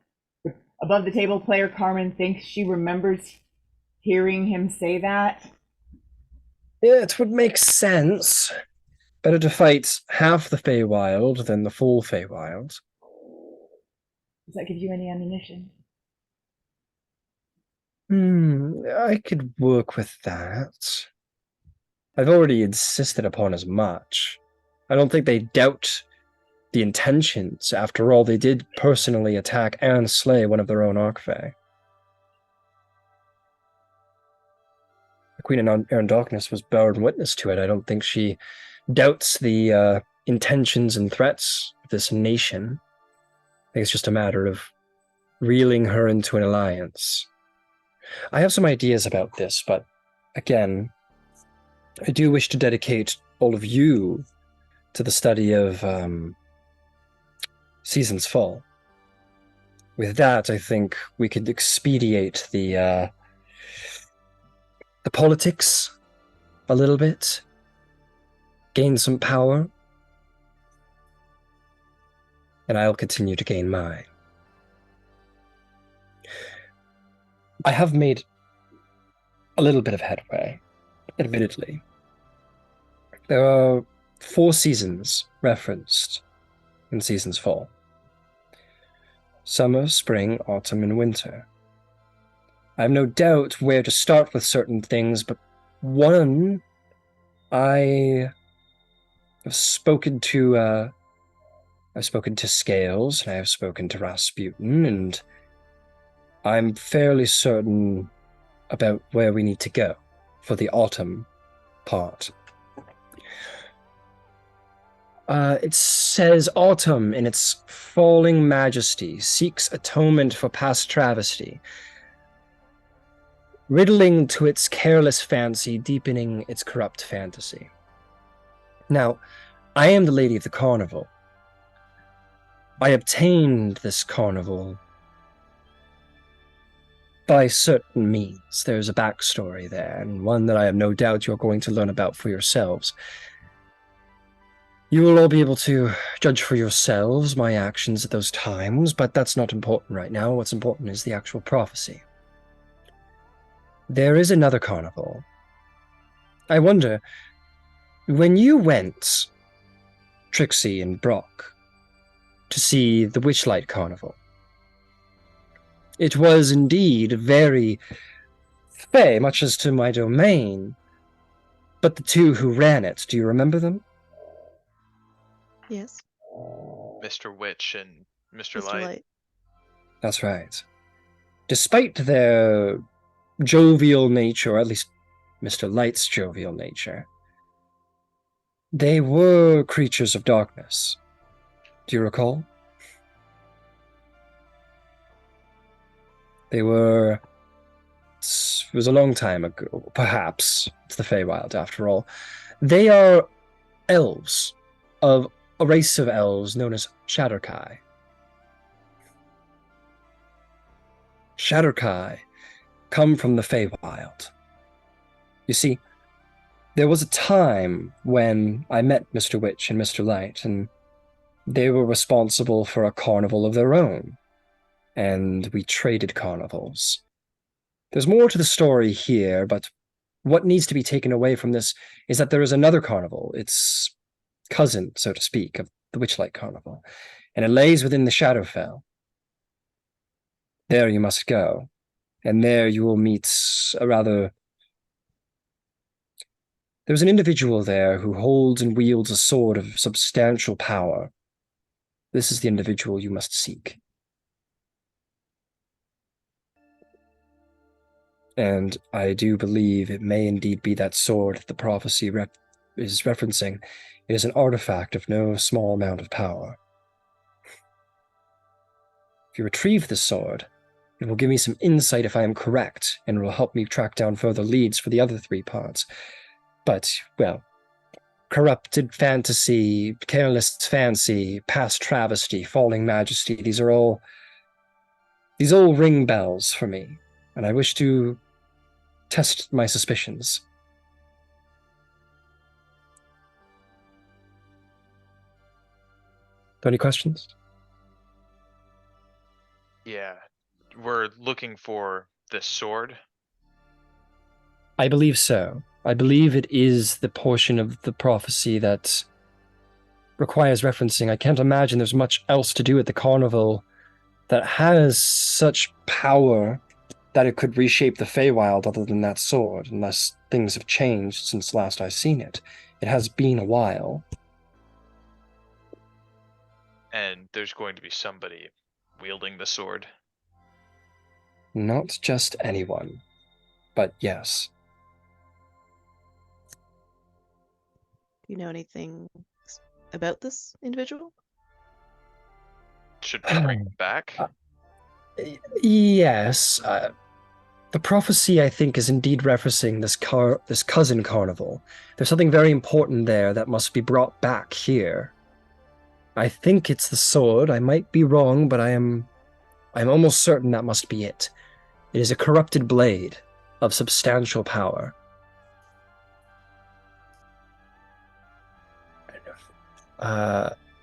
Above the table player Carmen thinks she remembers hearing him say that. Yeah, it would make sense. Better to fight half the Feywild than the full Feywild. Does that give you any ammunition? I could work with that. I've already insisted upon as much. I don't think they doubt the intentions. After all, they did personally attack and slay one of their own Archfey. The Queen of Air and Darkness was bearing witness to it. I don't think she doubts the intentions and threats of this nation. I think it's just a matter of reeling her into an alliance. I have some ideas about this, but again, I do wish to dedicate all of you to the study of Season's Fall. With that, I think we could expedite the politics a little bit, gain some power, and I'll continue to gain mine. I have made a little bit of headway, admittedly. There are 4 seasons referenced in Season's Fall. Summer, spring, autumn, and winter. I have no doubt where to start with certain things, but one I have spoken to Scales, and I have spoken to Rasputin, and I'm fairly certain about where we need to go for the autumn part. It says autumn in its falling majesty seeks atonement for past travesty, riddling to its careless fancy, deepening its corrupt fantasy. Now, I am the Lady of the Carnival. I obtained this carnival by certain means. There's a backstory there, and one that I have no doubt you're going to learn about for yourselves. You will all be able to judge for yourselves my actions at those times, but that's not important right now. What's important is the actual prophecy. There is another carnival. I wonder, when you went, Trixie and Brock, to see the Witchlight Carnival, it was indeed very fey, much as to my domain, but the two who ran it, do you remember them? Yes. Mr. Witch and Mr. Mr. Light. Light. That's right. Despite their jovial nature, or at least Mr. Light's jovial nature, they were creatures of darkness. Do you recall? They were... It was a long time ago, perhaps. It's the Feywild, after all. They are elves, of a race of elves known as Shatterkai. Shatterkai come from the Feywild. You see, there was a time when I met Mr. Witch and Mr. Light, and they were responsible for a carnival of their own, and we traded carnivals. There's more to the story here, but what needs to be taken away from this is that there is another carnival, its cousin, so to speak, of the Witchlight Carnival, and it lays within the Shadowfell. There you must go, and there you will meet a rather... There's an individual there who holds and wields a sword of substantial power. This is the individual you must seek. And I do believe it may indeed be that sword that the prophecy is referencing. It is an artifact of no small amount of power. If you retrieve this sword, it will give me some insight if I am correct, and it will help me track down further leads for the other 3 parts. But, well, corrupted fantasy, careless fancy, past travesty, falling majesty. These all ring bells for me, and I wish to test my suspicions. Any questions? Yeah. We're looking for this sword. I believe so. I believe it is the portion of the prophecy that requires referencing. I can't imagine there's much else to do at the carnival that has such power that it could reshape the Feywild other than that sword, unless things have changed since last I've seen it. It has been a while. And there's going to be somebody wielding the sword. Not just anyone, but yes. Do you know anything about this individual? Should we bring him back? Yes. The prophecy, I think, is indeed referencing this cousin carnival. There's something very important there that must be brought back here. I think it's the sword. I might be wrong, but I'm almost certain that must be it. It is a corrupted blade of substantial power.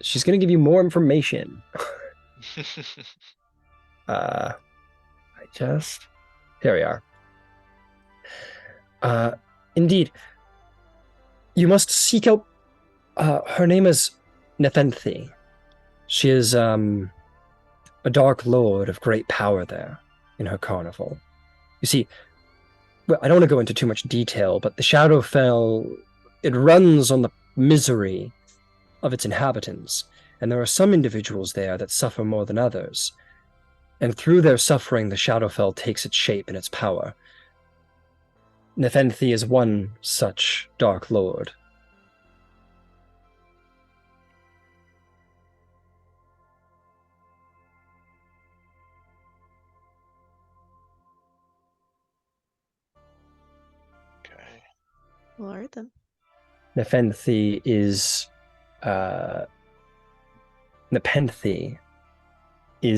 She's going to give you more information. Here we are. Indeed. You must seek out, her name is Nepenthe. She is, a dark lord of great power there in her carnival. You see, well, I don't want to go into too much detail, but the Shadowfell, it runs on the misery of its inhabitants, and there are some individuals there that suffer more than others. And through their suffering, the Shadowfell takes its shape and its power. Nepenthe is one such dark lord. Okay. Well, all right then. Nepenthe is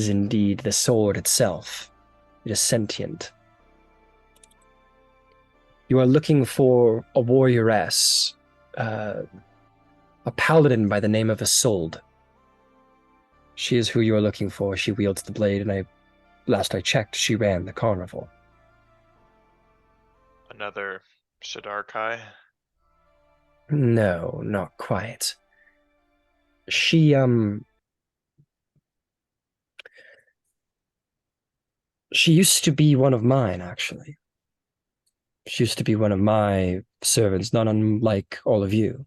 indeed the sword itself. It is sentient. You are looking for a warrioress, a paladin by the name of Isolde. She is who you are looking for. She wields the blade, and last I checked, she ran the carnival. Another Shadarkai? No, not quite. She used to be one of mine, actually. She used to be one of my servants, not unlike all of you.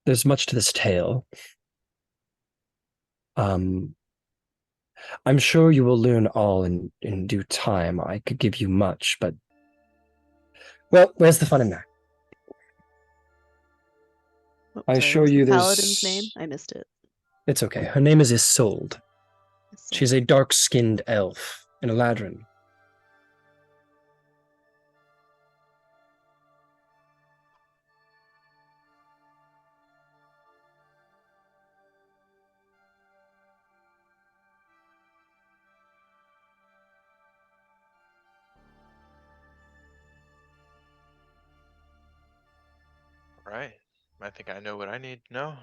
There's much to this tale. I'm sure you will learn all in due time. I could give you much, but... Well, where's the fun in that? Oh, I sorry, assure what was you the there's... paladin's name? I missed it. It's okay. Her name is Isolde. She's a dark-skinned elf in Eladrin. Right. I think I know what I need to know.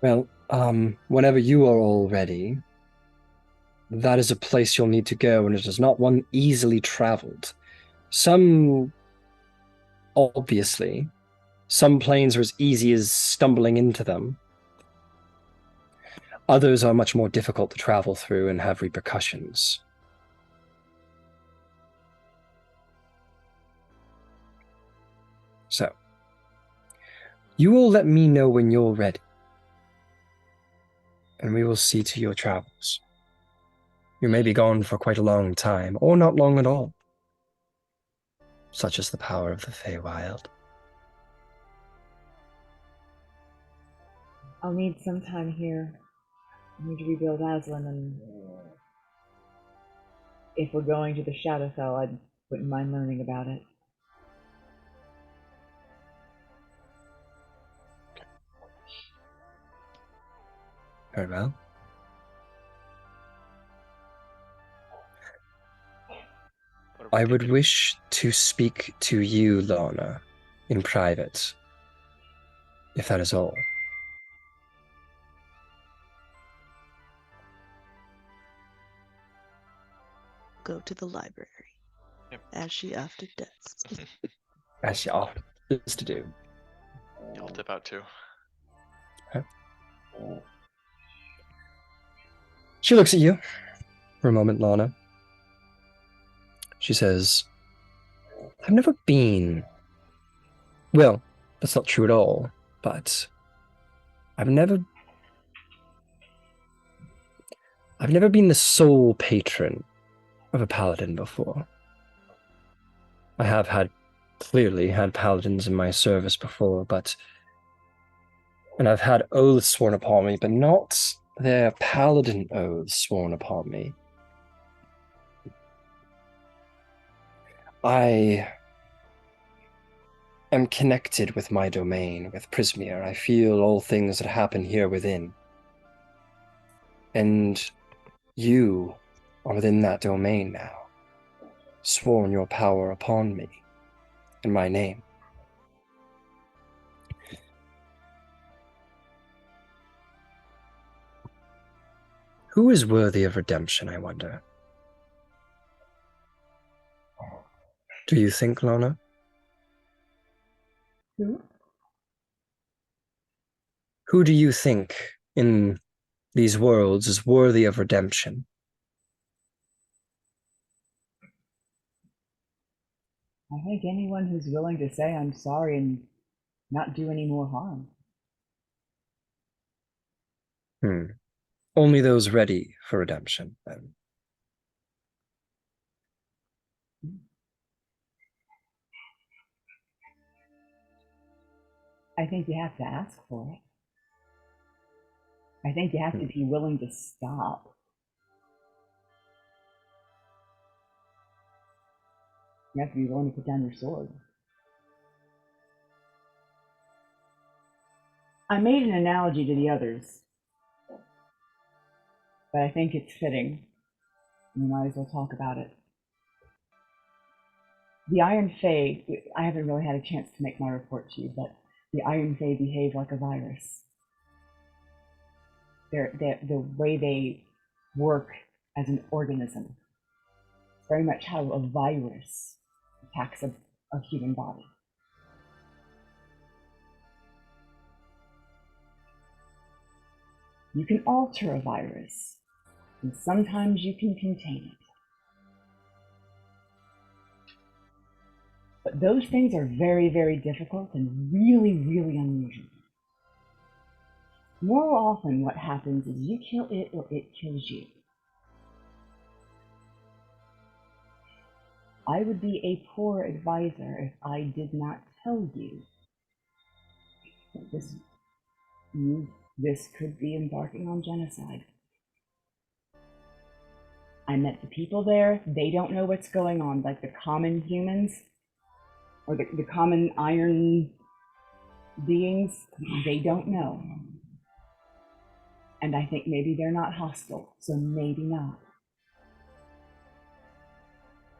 Well, whenever you are all ready, that is a place you'll need to go, and it is not one easily traveled. Obviously, some planes are as easy as stumbling into them. Others are much more difficult to travel through and have repercussions. So, you will let me know when you're ready, and we will see to your travels. You may be gone for quite a long time, or not long at all. Such is the power of the Feywild. I'll need some time here. I need to rebuild Aslan, and if we're going to the Shadowfell, I wouldn't mind learning about it. Very well. What are we I would thinking? wish to speak to you, Lana, in private, if that is all. Go to the library, Yep. as she often does. As she often used to do. Yeah, I'll dip out too. She looks at you for a moment, Lana. She says, I've never been... Well, that's not true at all, but I've never been the sole patron of a paladin before. I have clearly had paladins in my service before, and I've had oaths sworn upon me, but not their paladin oaths sworn upon me. I am connected with my domain, with Prismir. I feel all things that happen here within. And you are within that domain now, sworn your power upon me in my name. Who is worthy of redemption, I wonder? Do you think, Lana? Who? Who do you think in these worlds is worthy of redemption? I think anyone who's willing to say I'm sorry and not do any more harm. Only those ready for redemption, then. I think you have to ask for it. I think you have to be willing to stop. You have to be willing to put down your sword. I made an analogy to the others, but I think it's fitting. We might as well talk about it. The Iron Fae, I haven't really had a chance to make my report to you, but the Iron Fae behave like a virus. The way they work as an organism. It's very much how a virus attacks a human body. You can alter a virus, and sometimes you can contain it. But those things are very, very difficult and really, really unusual. More often what happens is you kill it or it kills you. I would be a poor advisor if I did not tell you that this could be embarking on genocide. I met the people there. They don't know what's going on, like the common humans or the common iron beings. They don't know. And I think maybe they're not hostile, so maybe not.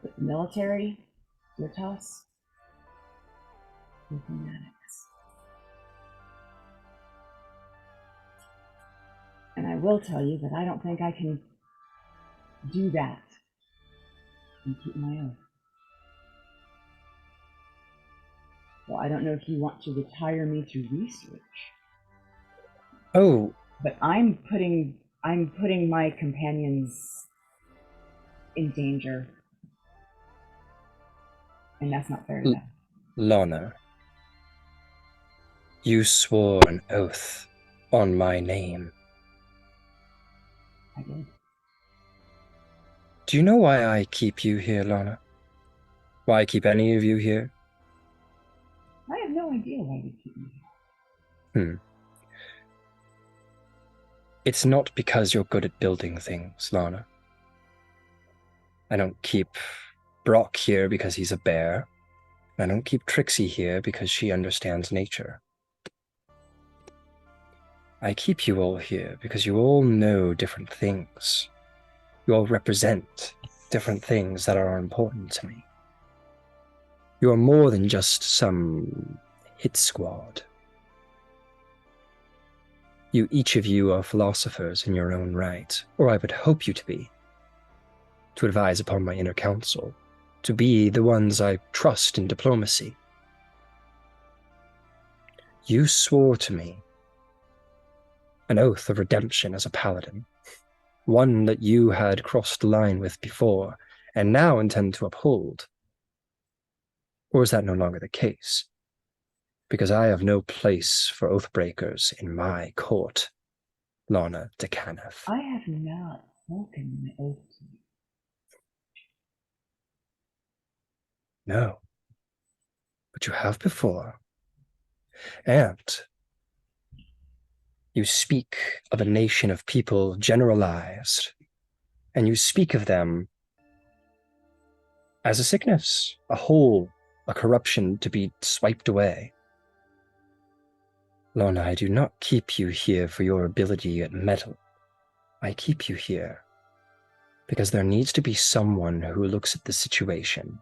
But the military, Dertas, they're fanatics. And I will tell you that I don't think I can do that and keep my oath. Well, I don't know if you want to retire me through research. Oh. But I'm putting my companions in danger. And that's not fair to them. Lana, you swore an oath on my name. I did. Do you know why I keep you here, Lana? Why I keep any of you here? I have no idea why you keep me here. It's not because you're good at building things, Lana. I don't keep Brock here because he's a bear. I don't keep Trixie here because she understands nature. I keep you all here because you all know different things. You all represent different things that are important to me. You are more than just some hit squad. Each of you are philosophers in your own right, or I would hope you to be, to advise upon my inner council, to be the ones I trust in diplomacy. You swore to me an oath of redemption as a paladin, one that you had crossed the line with before, and now intend to uphold. Or is that no longer the case? Because I have no place for Oathbreakers in my court, Lana de Canath. I have not broken my oath to you. No. But you have before. And you speak of a nation of people generalized, and you speak of them as a sickness, a hole, a corruption to be swiped away. Lana, I do not keep you here for your ability at metal. I keep you here because there needs to be someone who looks at the situation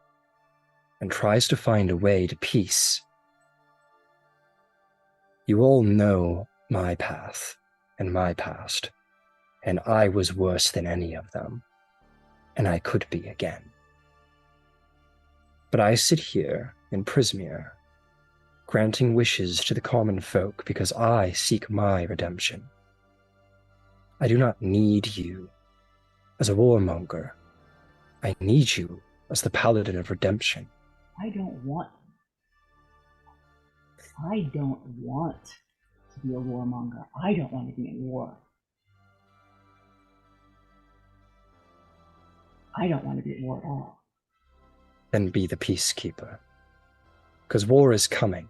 and tries to find a way to peace. You all know my path and my past, and I was worse than any of them, and I could be again. But I sit here in Prismere, granting wishes to the common folk because I seek my redemption. I do not need you as a warmonger. I need you as the paladin of redemption. I don't want to be a warmonger. I don't want to be in war. I don't want to be at war at all. Then be the peacekeeper. Because war is coming,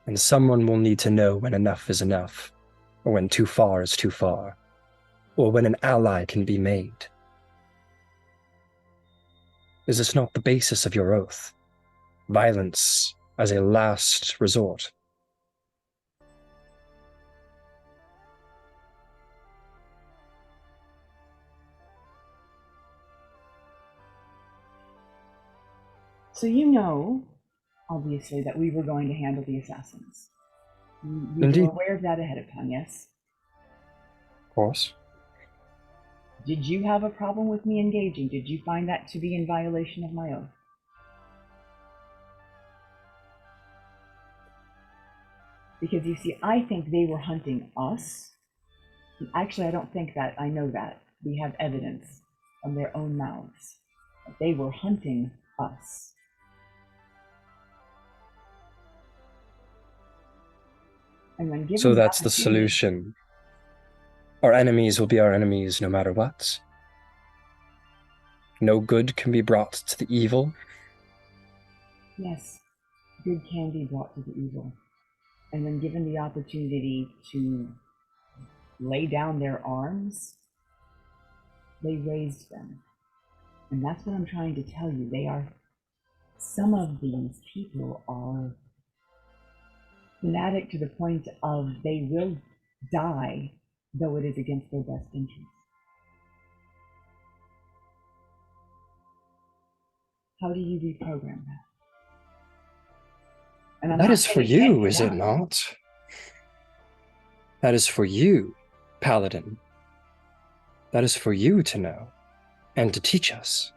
and someone will need to know when enough is enough, or when too far is too far, or when an ally can be made. Is this not the basis of your oath? Violence as a last resort. So you know, obviously, that we were going to handle the assassins. We Indeed. were aware of that ahead of time, yes? Of course. Did you have a problem with me engaging? Did you find that to be in violation of my oath? Because you see, I think they were hunting us. Actually, I don't think that. I know that. We have evidence from their own mouths that they were hunting us. And when given So that's the opportunity- solution. Our enemies will be our enemies no matter what. No good can be brought to the evil. Yes, good can be brought to the evil. And when given the opportunity to lay down their arms, they raised them. And that's what I'm trying to tell you. Some of these people are fanatic to the point of they will die, though it is against their best interests. How do you reprogram that? And I'm That not is for saying it can't you, be is it done. not? That is for you, Paladin. That is for you to know and to teach us,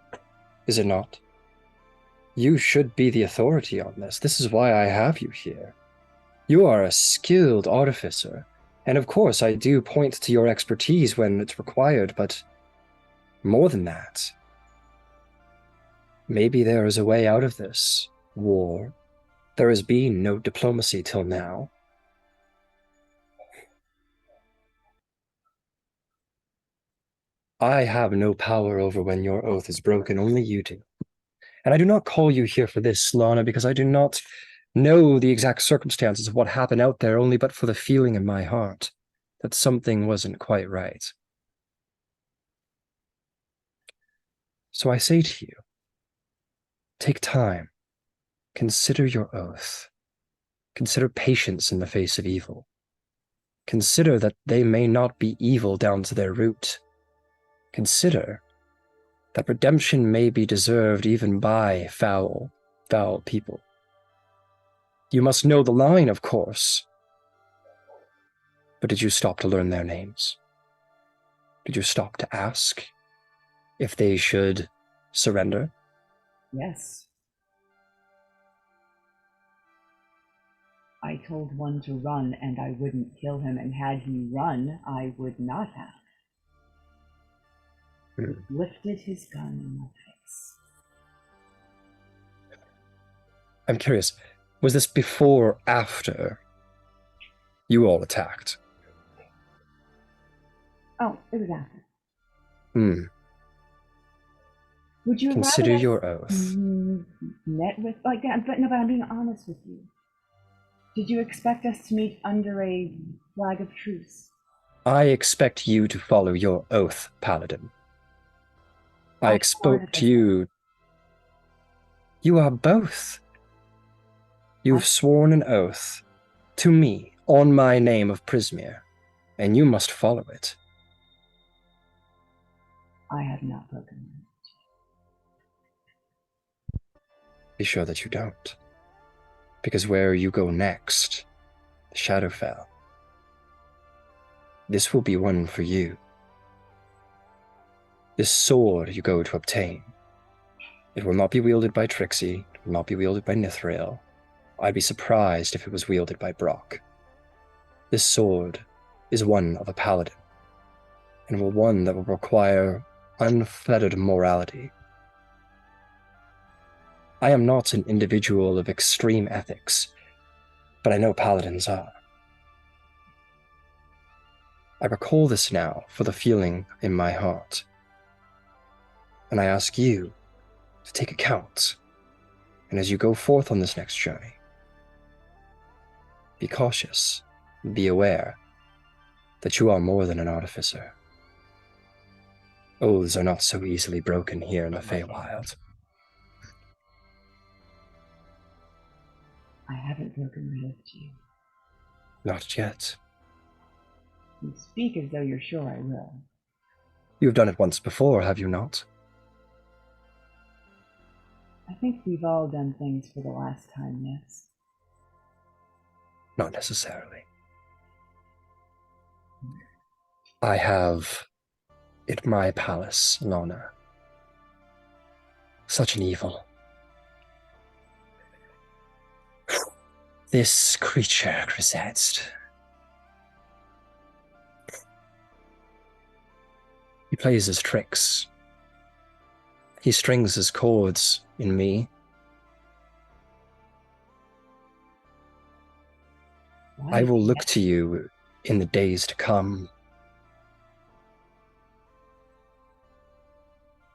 is it not? You should be the authority on this. This is why I have you here. You are a skilled artificer, and of course I do point to your expertise when it's required, but more than that, maybe there is a way out of this war. There has been no diplomacy till now. I have no power over when your oath is broken, only you do. And I do not call you here for this, Lana, because I do not know the exact circumstances of what happened out there, only but for the feeling in my heart. that something wasn't quite right. So I say to you, take time, consider your oath, consider patience in the face of evil. Consider that they may not be evil down to their root. Consider that redemption may be deserved even by foul people. You must know the line, of course. But did you stop to learn their names? Did you stop to ask if they should surrender? Yes. I told one to run, and I wouldn't kill him, and had he run, I would not have. Lifted his gun in my face. I'm curious, was this before or after you all attacked? Oh, it was after. Would you Consider rather your oath. met with like that? But no, but I'm being honest with you. Did you expect us to meet under a flag of truce? I expect you to follow your oath, Paladin. I expect you... You are both. You've sworn an oath to me on my name of Prismere, and you must follow it. I have not broken it. Be sure that you don't. Because where you go next, the Shadowfell, this will be one for you. This sword you go to obtain, it will not be wielded by Trixie, it will not be wielded by Nithrael. I'd be surprised if it was wielded by Brock. This sword is one of a paladin, and one that will require unfettered morality. I am not an individual of extreme ethics, but I know paladins are. I recall this now for the feeling in my heart, and I ask you to take account, and as you go forth on this next journey, be cautious, be aware that you are more than an artificer. Oaths are not so easily broken here in the Feywild. I haven't broken my oath to you. Not yet. You speak as though you're sure I will. You've done it once before, have you not? I think we've all done things for the last time, yes. Not necessarily. I have, at my palace, Lana, such an evil. This creature, Grisette. He plays his tricks. He strings his chords in me. I will look to you in the days to come.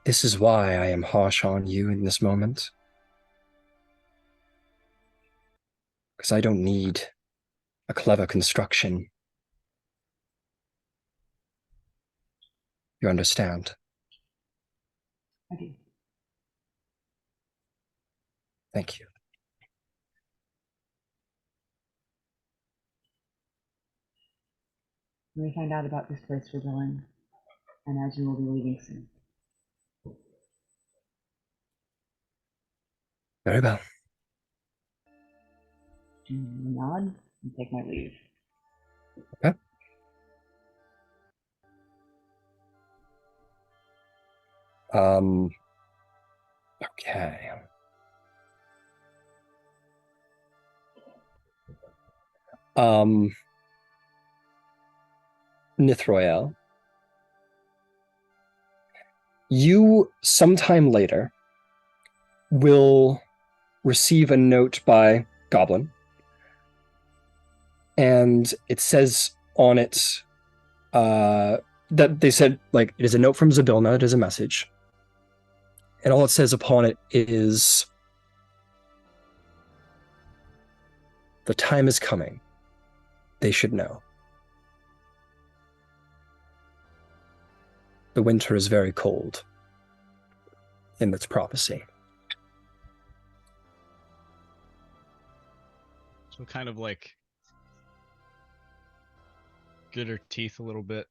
This is why I am harsh on you in this moment. Because I don't need a clever construction. You understand? I do. Thank you. When we find out about this place we're going, I imagine we'll be leaving soon. Very well. Nod and take my leave. Okay. Okay. Nithroel, you sometime later will receive a note by Goblin, and it says on it that they said, like, it is a note from Zabylna, it is a message, and all it says upon it is, the time is coming, they should know. The winter is very cold in its prophecy. So kind of like grit her teeth a little bit.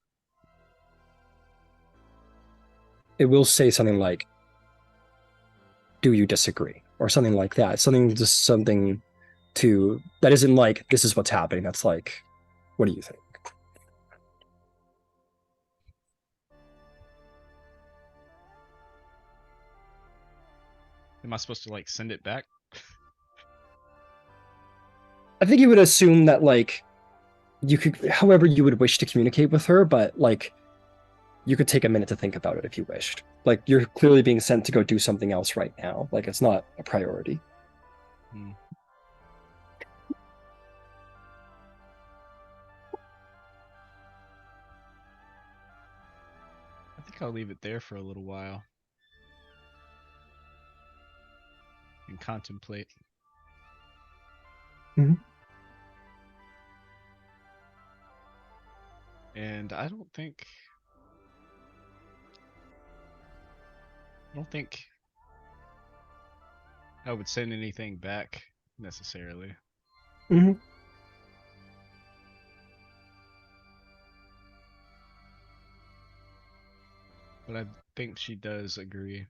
It will say something like, do you disagree? Or something like that. Something to that isn't like, this is what's happening. That's like, what do you think? Am I supposed to like send it back? I think you would assume that like you could, however you would wish to communicate with her, but like you could take a minute to think about it if you wished. Like you're clearly being sent to go do something else right now. Like it's not a priority. Hmm. I think I'll leave it there for a little while and contemplate. Mhm. And I don't think I would send anything back necessarily. Mm-hmm. But I think she does agree.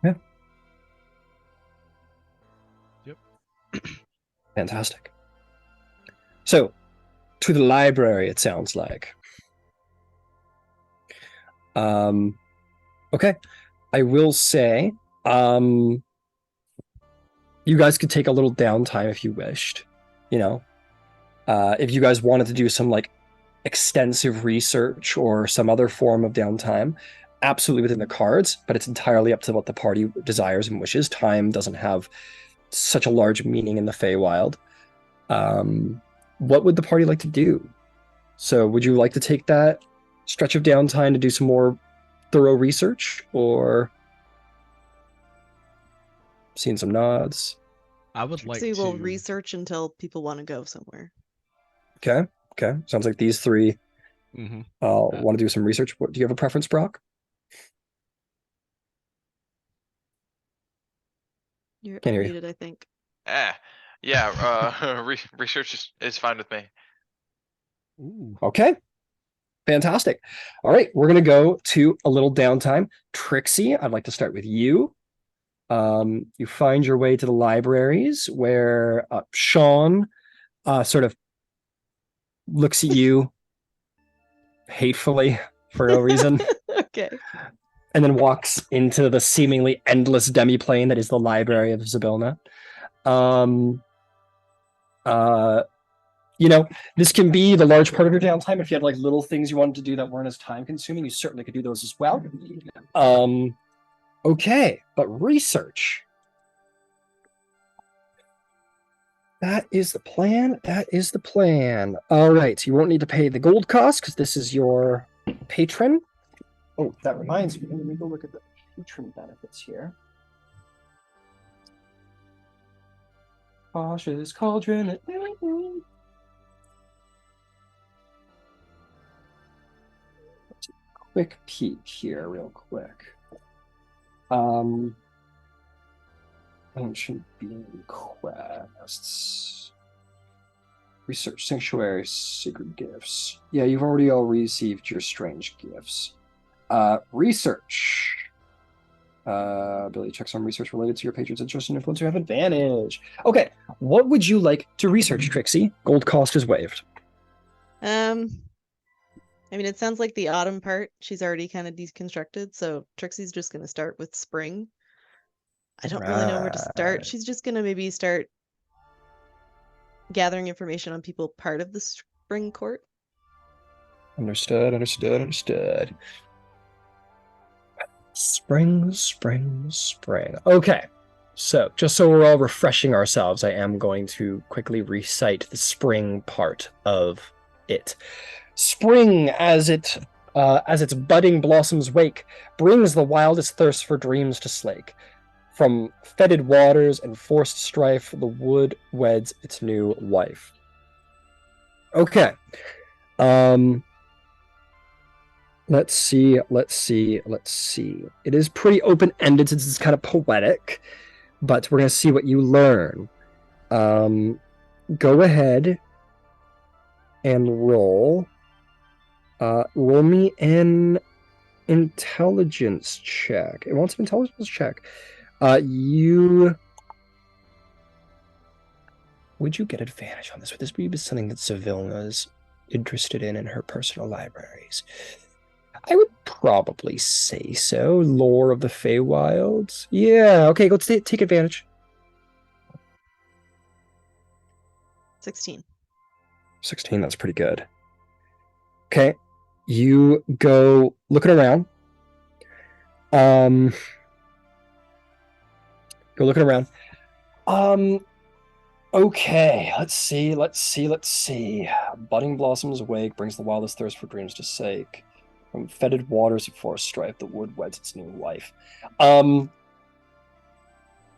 Yeah. Yep. Fantastic. So, to the library, it sounds like. Okay. I will say, you guys could take a little downtime if you wished. You know, if you guys wanted to do some like extensive research or some other form of downtime, absolutely within the cards, but it's entirely up to what the party desires and wishes. Time doesn't have such a large meaning in the Feywild. What would the party like to do? So would you like to take that stretch of downtime to do some more thorough research, or seeing some nods? I would like Trixie will to research until people want to go somewhere. Okay. Sounds like these three Mhm. want to do some research. Do you have a preference, Brock? You're Can't hear you. unmuted, I think. Yeah, research is fine with me. Ooh. Okay. Fantastic. All right, we're gonna go to a little downtime. Trixie, I'd like to start with you. You find your way to the libraries where Sean sort of looks at you hatefully for no reason, Okay. and then walks into the seemingly endless demiplane that is the library of Zabylna. You know, this can be the large part of your downtime. If you had like little things you wanted to do that weren't as time consuming, you certainly could do those as well. Okay, but research. That is the plan. All right, you won't need to pay the gold cost because this is your patron. Oh, that reminds me. Let me go look at the patron benefits here. Cautious cauldron. Quick peek here, real quick. Ancient being quests. Research sanctuary, secret gifts. Yeah, you've already all received your strange gifts. Research. Ability checks on research related to your patron's interest and influence you have advantage. Okay, what would you like to research, Trixie? Gold cost is waived. I mean, it sounds like the autumn part she's already kind of deconstructed, so Trixie's just gonna start with spring. I don't really know where to start. She's just gonna maybe start gathering information on people part of the spring court. Understood. Spring. Okay. So, just so we're all refreshing ourselves, I am going to quickly recite the spring part of it. Spring, as its budding blossoms wake, brings the wildest thirst for dreams to slake. From fetid waters and forced strife, the wood weds its new wife. Okay. Let's see. It is pretty open-ended since it's kind of poetic, but we're gonna see what you learn. Go ahead and roll. Roll me an intelligence check. It wants an intelligence check. Would you get advantage on this? Would this be something that Zabylna is interested in her personal libraries? I would probably say so. Lore of the Feywilds. Yeah, okay, let's take advantage. 16. 16, that's pretty good. Okay, you go looking around. Go looking around. Okay, let's see. Budding blossoms wake, brings the wildest thirst for dreams to sake. From fetid waters of forest strife, the wood weds its new life.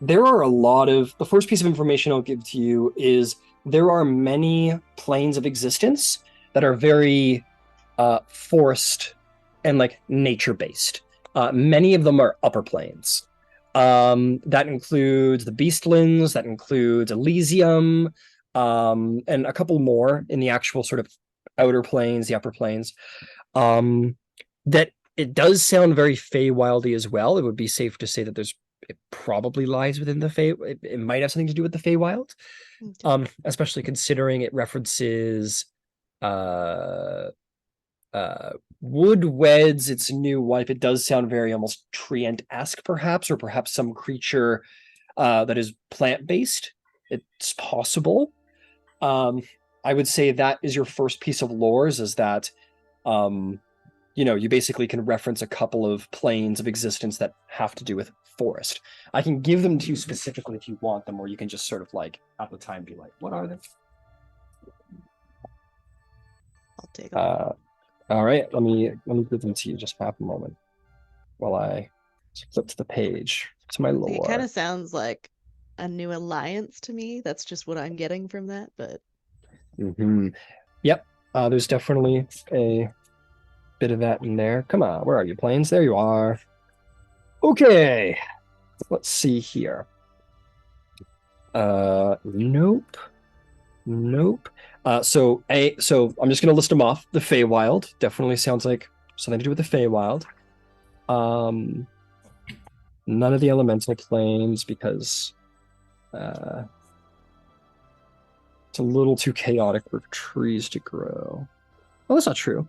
There are a lot of... The first piece of information I'll give to you is there are many planes of existence that are very forest and like nature-based. Many of them are upper planes. That includes the Beastlands, that includes Elysium, and a couple more in the actual sort of outer planes, the upper planes. That it does sound very Feywildy as well. It would be safe to say that it probably lies within the Fey. It might have something to do with the Feywild, especially considering it references wood weds its new wife. It does sound very almost treant-esque, perhaps, or perhaps some creature that is plant-based. It's possible. I would say that is your first piece of lore, is that you basically can reference a couple of planes of existence that have to do with forest. I can give them to you specifically if you want them, or you can just sort of like at the time be like, what are they? I'll take them. All right, let me give them to you. Just half a moment while I flip to the page to my lore. It kind of sounds like a new alliance to me. That's just what I'm getting from that, but... Yep, there's definitely a bit of that in there. Come on, where are you, planes? There you are. Okay, let's see here. Nope. So I'm just gonna list them off. The Feywild definitely sounds like something to do with the Feywild. None of the elemental planes because it's a little too chaotic for trees to grow. Well, that's not true.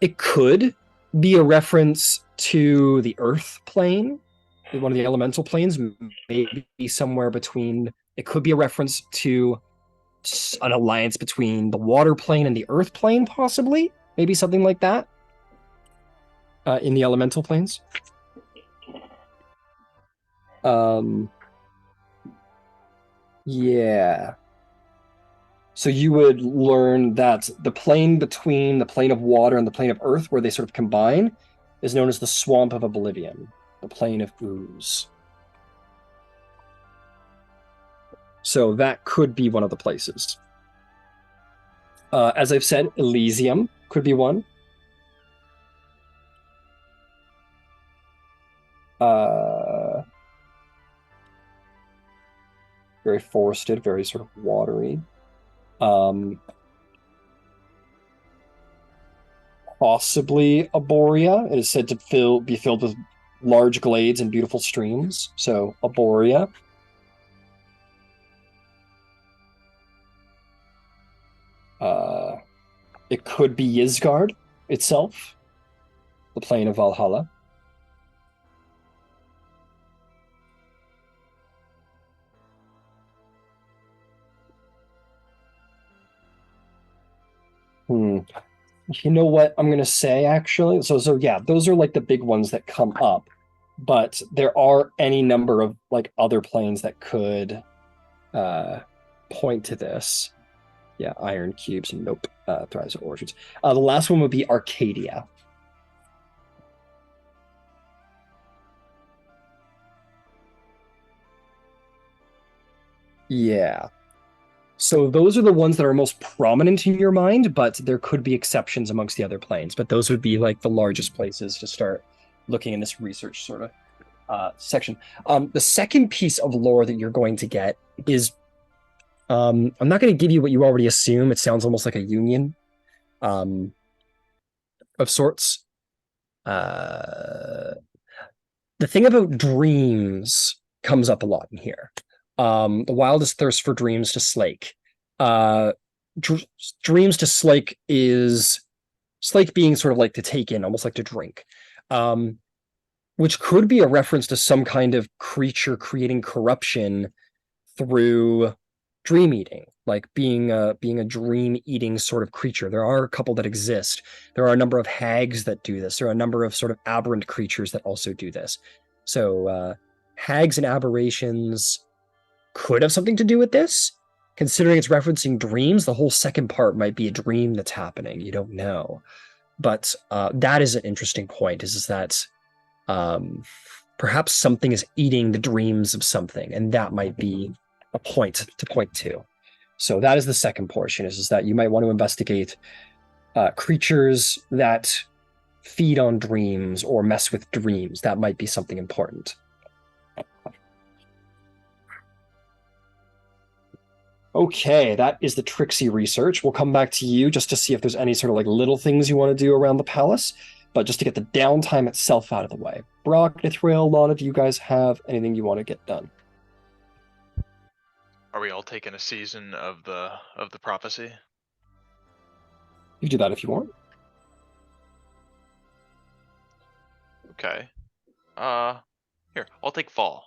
It could be a reference to the Earth plane, one of the elemental planes, maybe somewhere between. It could be a reference to an alliance between the water plane and the Earth plane, possibly. Maybe something like that. In the elemental planes. Yeah. So you would learn that the plane between the plane of water and the plane of earth, where they sort of combine, is known as the Swamp of Oblivion, the plane of ooze. So that could be one of the places. As I've said, Elysium could be one. Very forested, very sort of watery. Possibly Aboria. It is said to be filled with large glades and beautiful streams. So Aboria. It could be Ysgard itself, the plane of Valhalla. You know what I'm going to say, actually? So yeah, those are like the big ones that come up. But there are any number of like other planes that could point to this. Yeah, iron cubes. Nope. Thrives at orchards. The last one would be Arcadia. Yeah. So those are the ones that are most prominent in your mind, but there could be exceptions amongst the other planes. But those would be like the largest places to start looking in this research sort of section. The second piece of lore that you're going to get is I'm not going to give you what you already assume. It sounds almost like a union of sorts. The thing about dreams comes up a lot in here. The wildest thirst for dreams to slake. Dreams to slake is slake being sort of like to take in, almost like to drink. Which could be a reference to some kind of creature creating corruption through dream eating, like being a dream eating sort of creature. There are a couple that exist. There are a number of hags that do this. There are a number of sort of aberrant creatures that also do this. So hags and aberrations could have something to do with this. Considering it's referencing dreams, the whole second part might be a dream that's happening. You don't know. But that is an interesting point, is that perhaps something is eating the dreams of something, and that might be a point to point to. So that is the second portion, is that you might want to investigate creatures that feed on dreams or mess with dreams. That might be something important. Okay, that is the Trixie research. We'll come back to you just to see if there's any sort of like little things you want to do around the palace, but just to get the downtime itself out of the way. Brock, Nithrael, Lana, do you guys have anything you want to get done? Are we all taking a season of the prophecy? You can do that if you want. Okay. Here, I'll take fall.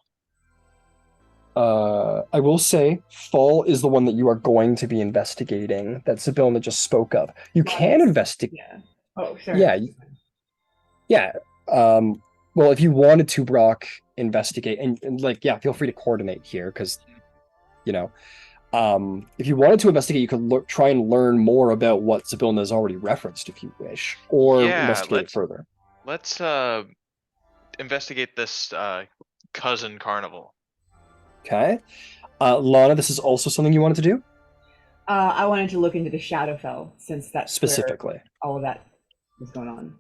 I will say, fall is the one that you are going to be investigating, that Zabylna just spoke of. You can investigate. Yeah. Oh, sorry. Yeah. Yeah. Well, if you wanted to, Brock, investigate, and like, yeah, feel free to coordinate here, because, you know, if you wanted to investigate, you could try and learn more about what Zabylna has already referenced, if you wish, or investigate it further. Let's investigate this cousin carnival. Okay. Lana, this is also something you wanted to do? I wanted to look into the Shadowfell, since that's Specifically. where all of that is going on.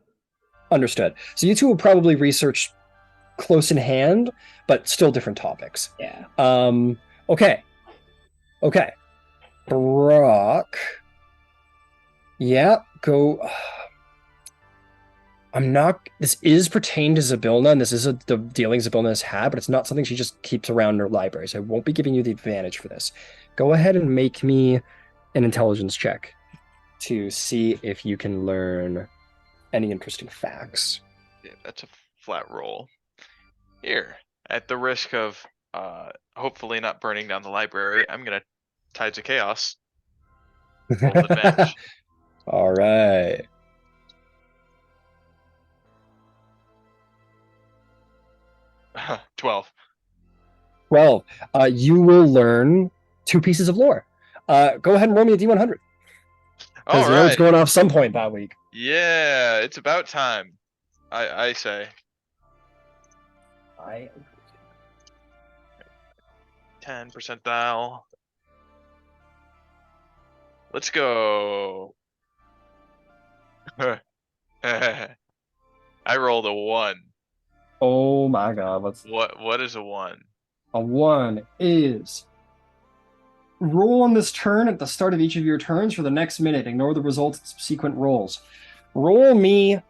Understood. So you two will probably research close in hand, but still different topics. Yeah. Okay. Brock. Yeah, go. This is pertained to Zabylna, and this is the dealing Zabylna has had, but it's not something she just keeps around in her library, so I won't be giving you the advantage for this. Go ahead and make me an intelligence check to see if you can learn any interesting facts. Yeah, that's a flat roll. Here, at the risk of hopefully not burning down the library, I'm gonna Tides of Chaos. Roll with advantage. All right. Huh, 12. 12. You will learn 2 pieces of lore. Go ahead and roll me a D100. Because you know it's going off some point that week. Yeah, it's about time. I say. 10 percentile. Let's go. I rolled a 1. Oh my god. What is a 1? A 1 is roll on this turn at the start of each of your turns for the next minute. Ignore the results of subsequent rolls. Roll me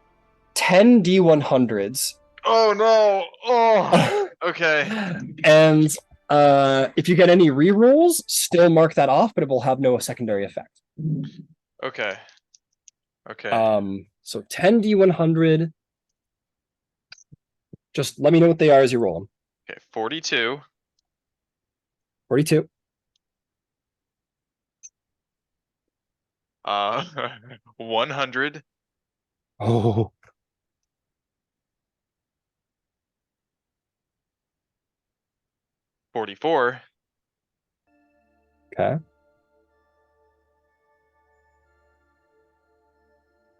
10 D100s. Oh no! Oh, okay. And if you get any re-rolls, still mark that off, but it will have no secondary effect. Okay. So 10 D100. Just let me know what they are as you roll them. Okay, 42. 42. 100. Oh. 44. Okay.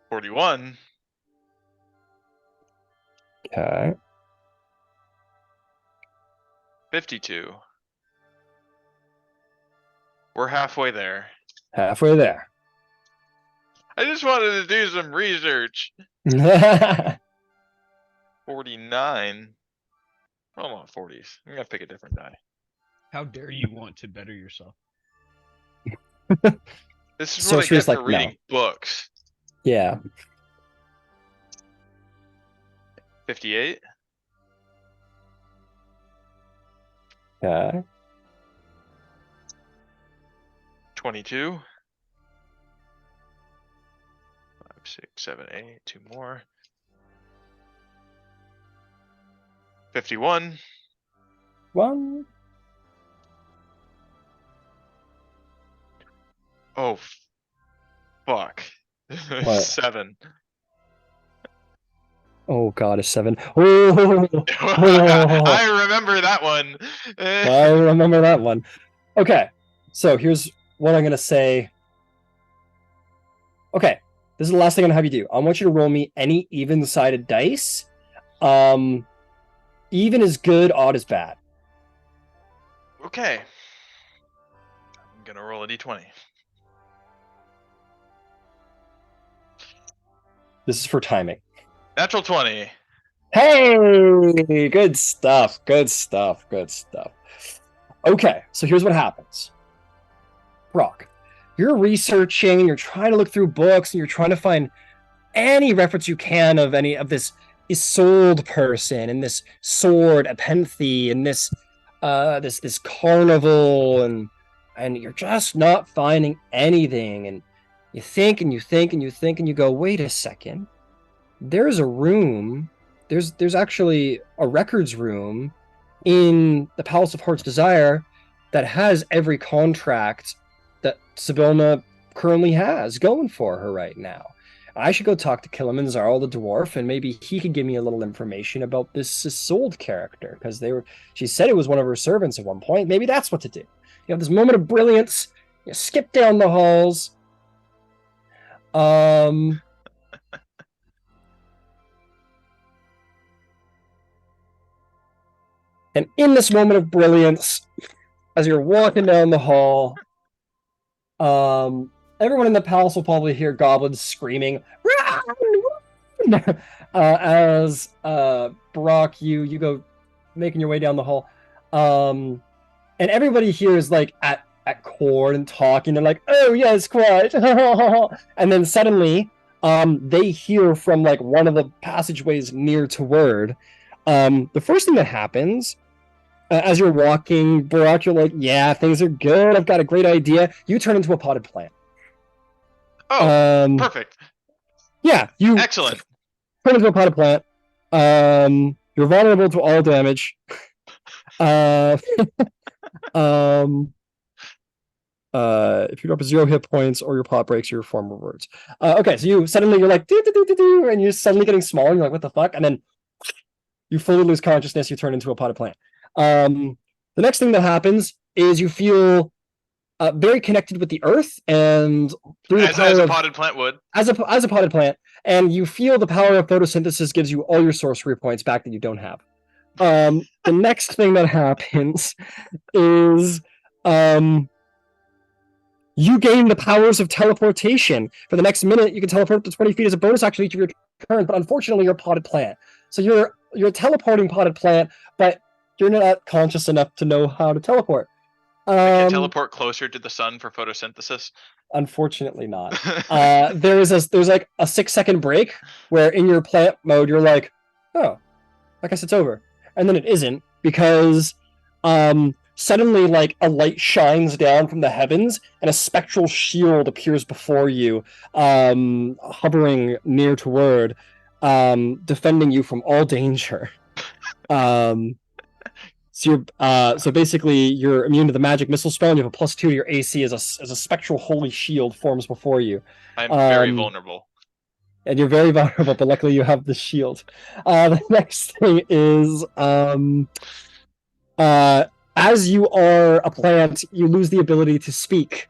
41. Okay. 52. We're halfway there. Halfway there. I just wanted to do some research. 49. Well, not 40s. I'm gonna pick a different die. How dare you want to better yourself? This is So what I she get was like, for reading books. Yeah. 58. Okay. 22. 5, 6, 7, 8. 2 more. 51. One. Oh, fuck. What? 7. Oh god, a 7. Oh, I remember that one. I remember that one. Okay, so here's what I'm gonna say. Okay, this is the last thing I'm gonna have you do. I want you to roll me any even-sided dice. Even is good, odd is bad. Okay. I'm gonna roll a d20. This is for timing. Natural 20. Hey, good stuff, good stuff, good stuff. Okay, so here's what happens. Brock, you're researching, you're trying to look through books, and you're trying to find any reference you can of any of this Isolde person and this sword Apenthe and this this carnival, and you're just not finding anything, and you think and you think and you think and you go, wait a second. There's a room, there's actually a records room in the Palace of Heart's Desire that has every contract that Zabylna currently has going for her right now. I should go talk to Kilimanzarl the dwarf, and maybe he could give me a little information about this Isolde character, because she said it was one of her servants at one point. Maybe that's what to do. You have this moment of brilliance, you skip down the halls. And in this moment of brilliance, as you're walking down the hall, everyone in the palace will probably hear goblins screaming, "Run! Run!" As Brock, you go making your way down the hall, and everybody here is like at court and talking. They're like, "Oh yes, quite," and then suddenly, they hear from like one of the passageways near to Word. The first thing that happens, as you're walking, Brock, you're like, yeah, things are good. I've got a great idea. You turn into a potted plant. Oh, perfect. Yeah, you Excellent. Turn into a potted plant. You're vulnerable to all damage. If you drop 0 hit points or your pot breaks, your form reverts. Okay, so you're like, do, and you're suddenly getting smaller. And you're like, what the fuck? And then you fully lose consciousness. You turn into a potted plant. The next thing that happens is you feel very connected with the earth, and through the as a potted plant would. As a potted plant, and you feel the power of photosynthesis gives you all your sorcery points back that you don't have. The next thing that happens is you gain the powers of teleportation. For the next minute, you can teleport up to 20 feet as a bonus action each of your turns, but unfortunately, you're a potted plant. So you're a teleporting potted plant, but you're not conscious enough to know how to teleport. I can teleport closer to the sun for photosynthesis. Unfortunately not. There's like a 6-second break where in your plant mode you're like, oh, I guess it's over. And then it isn't, because suddenly like a light shines down from the heavens and a spectral shield appears before you, hovering near to Word, defending you from all danger. So basically you're immune to the magic missile spell, and you have a +2 to your AC as a spectral holy shield forms before you. I'm very vulnerable. And you're very vulnerable, but luckily you have the shield. The next thing is as you are a plant, you lose the ability to speak.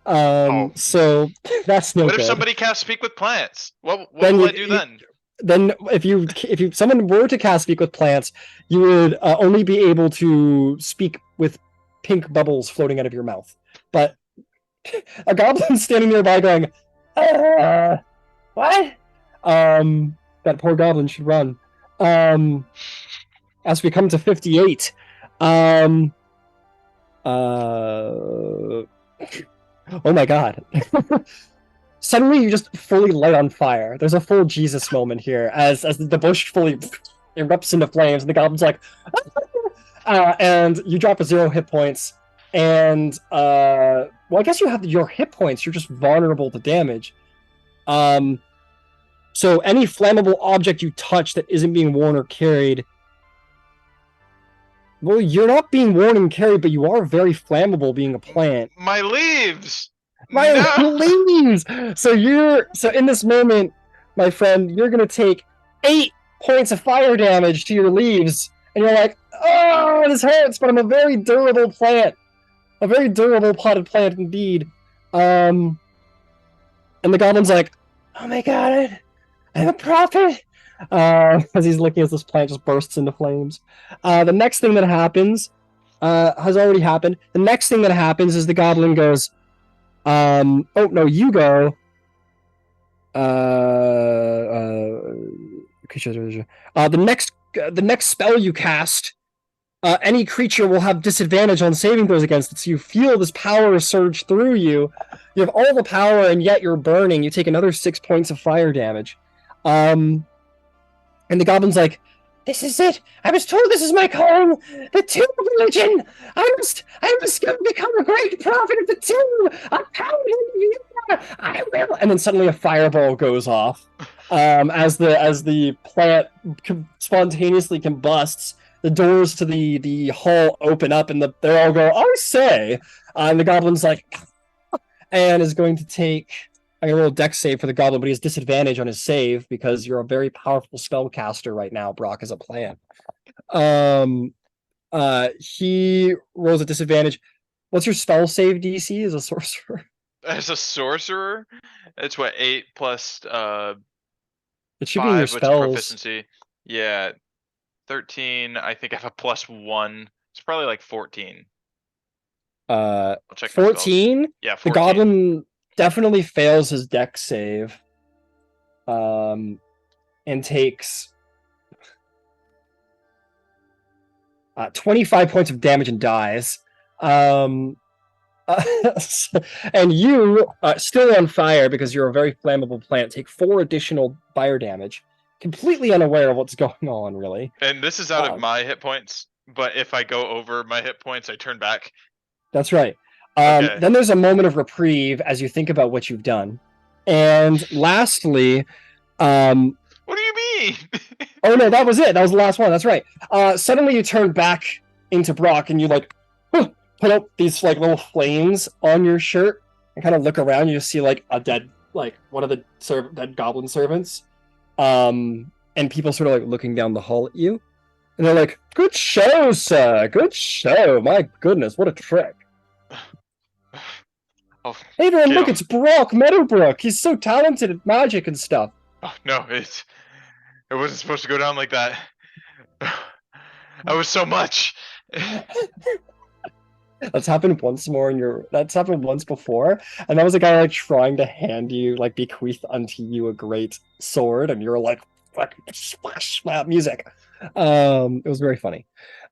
So that's no good. What if somebody casts speak with plants? What will I do then? Then if someone were to cast speak with plants, you would only be able to speak with pink bubbles floating out of your mouth. But a goblin standing nearby going, what? That poor goblin should run. As we come to 58, oh my god. Suddenly you just fully light on fire. There's a full Jesus moment here as the bush fully erupts into flames and the goblin's like, and you drop a 0 hit points. And well, I guess you have your hit points. You're just vulnerable to damage. So any flammable object you touch that isn't being worn or carried. Well, you're not being worn and carried, but you are very flammable being a plant. My leaves. My No! leaves. So in this moment, my friend, you're gonna take 8 points of fire damage to your leaves, and you're like, oh, this hurts, but I'm a very durable plant. A very durable potted plant indeed. And the goblin's like, oh my god, I'm a prophet! As he's looking as this plant just bursts into flames. The next thing that happens has already happened. The next thing that happens is the goblin goes, oh no, you go. The next spell you cast, any creature will have disadvantage on saving throws against it. So you feel this power surge through you. You have all the power, and yet you're burning. You take another 6 points of fire damage. And the goblin's like, this is it. I was told this is my calling. The tomb religion. I must become a great prophet of the tomb. I will. And then suddenly a fireball goes off. As the plant spontaneously combusts, the doors to the hall open up, and they all go, I say. And the goblin's like, and is going to take a little dex save for the goblin, but he has disadvantage on his save because you're a very powerful spellcaster right now, Brock, as a plant. He rolls a disadvantage. What's your spell save DC as a sorcerer? As a sorcerer, it's what, 8 plus It should be in your 5, which is spells. proficiency. Yeah, 13. I think I have a +1. It's probably like 14. I'll check my spells. 14? Yeah, 14. The goblin definitely fails his dex save. And takes 25 points of damage and dies. And you, still on fire because you're a very flammable plant, take 4 additional fire damage, completely unaware of what's going on, really. And this is out of my hit points, but if I go over my hit points, I turn back. That's right. Okay. Then there's a moment of reprieve as you think about what you've done. And lastly, what do you mean? oh no, that was it. That was the last one. That's right. Suddenly you turn back into Brock and you like put up these like little flames on your shirt and kind of look around. You just see like a dead, like one of the dead goblin servants. And people sort of like looking down the hall at you. And they're like, good show, sir. Good show. My goodness, what a trick. Oh, hey everyone, look, it's Brock Meadowbrook. He's so talented at magic and stuff. Oh no, it wasn't supposed to go down like that. That was so much. That's happened once before, and that was a guy like trying to hand you, like, bequeath unto you a great sword, and you're like, splash, music. It was very funny.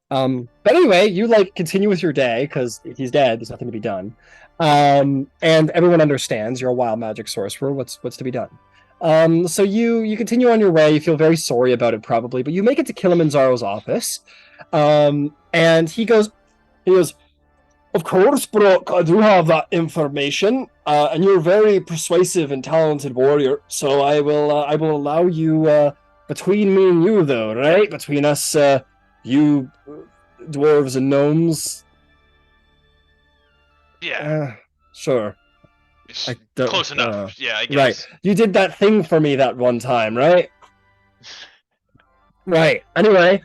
But anyway, you like continue with your day because he's dead. There's nothing to be done. And everyone understands you're a wild magic sorcerer. What's to be done? So you continue on your way. You feel very sorry about it probably, but you make it to Kilimanjaro's office. And he goes, of course, Brock, I do have that information. And you're a very persuasive and talented warrior. So I will allow you, between me and you though, right? Between us, you dwarves and gnomes. Yeah. Sure. Close enough. Yeah, I guess. Right. You did that thing for me that one time, right? Right. Anyway,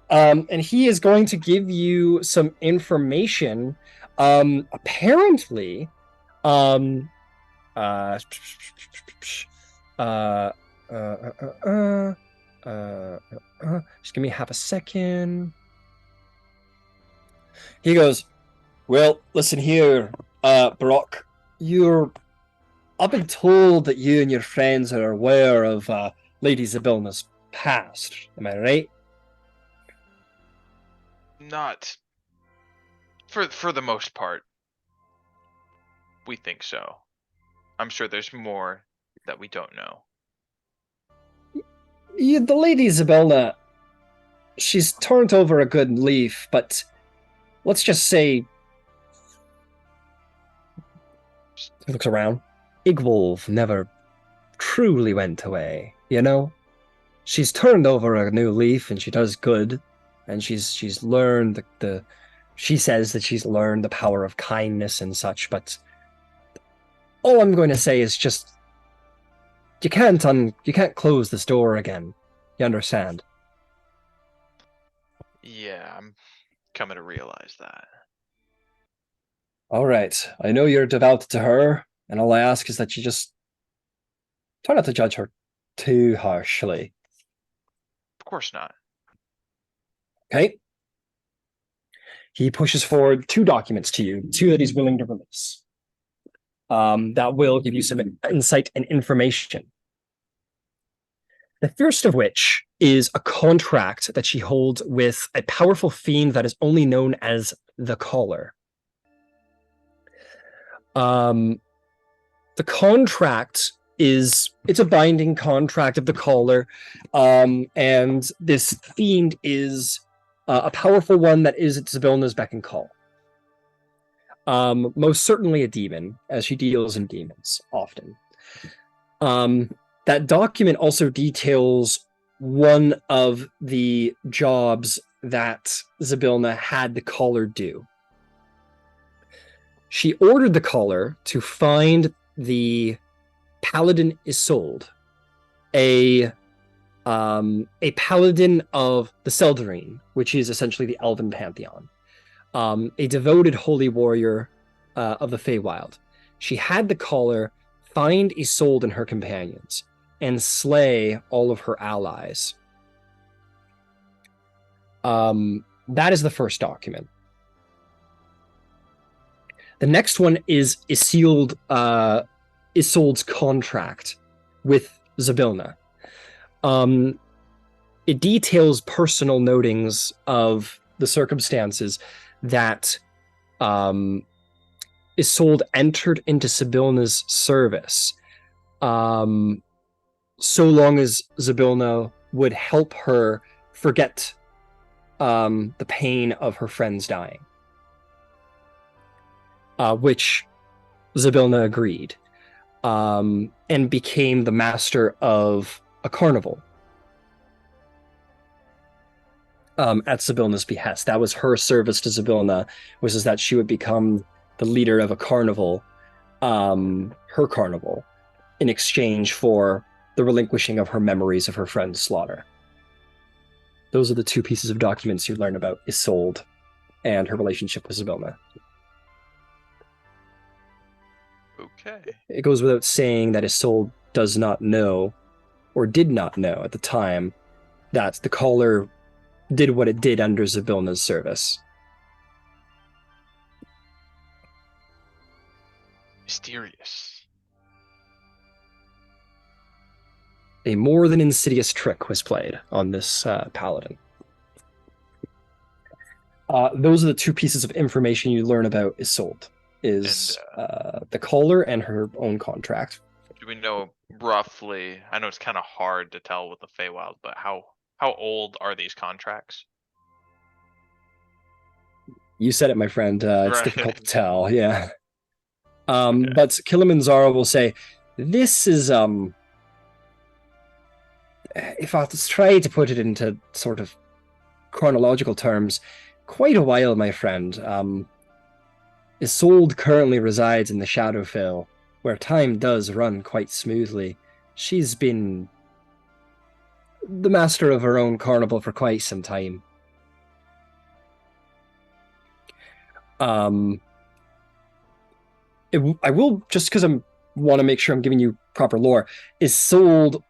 and he is going to give you some information. Apparently, just give me half a second. He goes, well, listen here, Brock. I've been told that you and your friends are aware of Lady Zabylna's past. Am I right? Not for the most part. We think so. I'm sure there's more that we don't know. The Lady Zabylna, she's turned over a good leaf, but let's just say, he looks around, Igwolf never truly went away, you know? She's turned over a new leaf and she does good, and she's learned she says that she's learned the power of kindness and such, but all I'm going to say is just you can't close this door again. You understand? Yeah, I'm coming to realize that. All right. I know you're devout to her, and all I ask is that you just try not to judge her too harshly. Of course not. Okay? He pushes forward 2 documents to you, 2 that he's willing to release. That will give you some insight and information. The first of which is a contract that she holds with a powerful fiend that is only known as the Caller. The contract it's a binding contract of the Caller, and this fiend is a powerful one that is at Zabylna's beck and call. Most certainly a demon, as she deals in demons often. That document also details one of the jobs that Zabylna had the Caller do. She ordered the Caller to find the Paladin Isolde, a paladin of the Seldarine, which is essentially the Elven pantheon, a devoted holy warrior of the Feywild. She had the Caller find Isolde and her companions and slay all of her allies. That is the first document. The next one is Isolde's contract with Zabylna. It details personal notings of the circumstances that Isolde entered into Zabylna's service, so long as Zabylna would help her forget the pain of her friends dying, which Zabylna agreed, and became the master of a carnival at Zabylna's behest. That was her service to Zabylna, was that she would become the leader of a carnival, her carnival, in exchange for the relinquishing of her memories of her friend's slaughter. Those are the 2 pieces of documents you learn about Isolde and her relationship with Zabylna. Okay. It goes without saying that Isolde does not know, or did not know at the time, that the Caller did what it did under Zabylna's service. Mysterious. A more than insidious trick was played on this paladin. Those are the 2 pieces of information you learn about Isolde, is the Caller and her own contract. Do we know roughly? I know it's kind of hard to tell with the Feywild, but how old are these contracts? You said it, my friend. It's Right. difficult to tell, yeah. But Kilimanjaro will say, this is, if I was to try to put it into sort of chronological terms, quite a while, my friend. Isolde currently resides in the Shadowfell, where time does run quite smoothly. She's been the master of her own carnival for quite some time. I will, just because I want to make sure I'm giving you proper lore, Isolde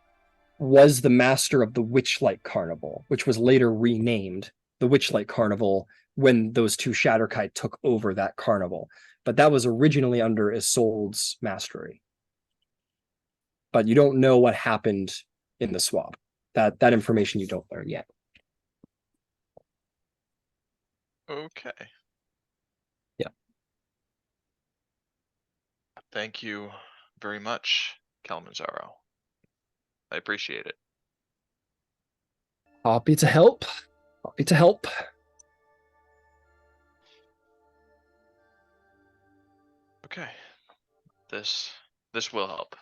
was the master of the Witchlight Carnival, which was later renamed the Witchlight Carnival when those 2 Shatterkai took over that carnival. but that was originally under Isolde's mastery. But you don't know what happened in the swap. That information you don't learn yet. Okay. Yeah. Thank you very much, Kilimanjaro. I appreciate it. Happy to help. Happy to help. Okay. This will help.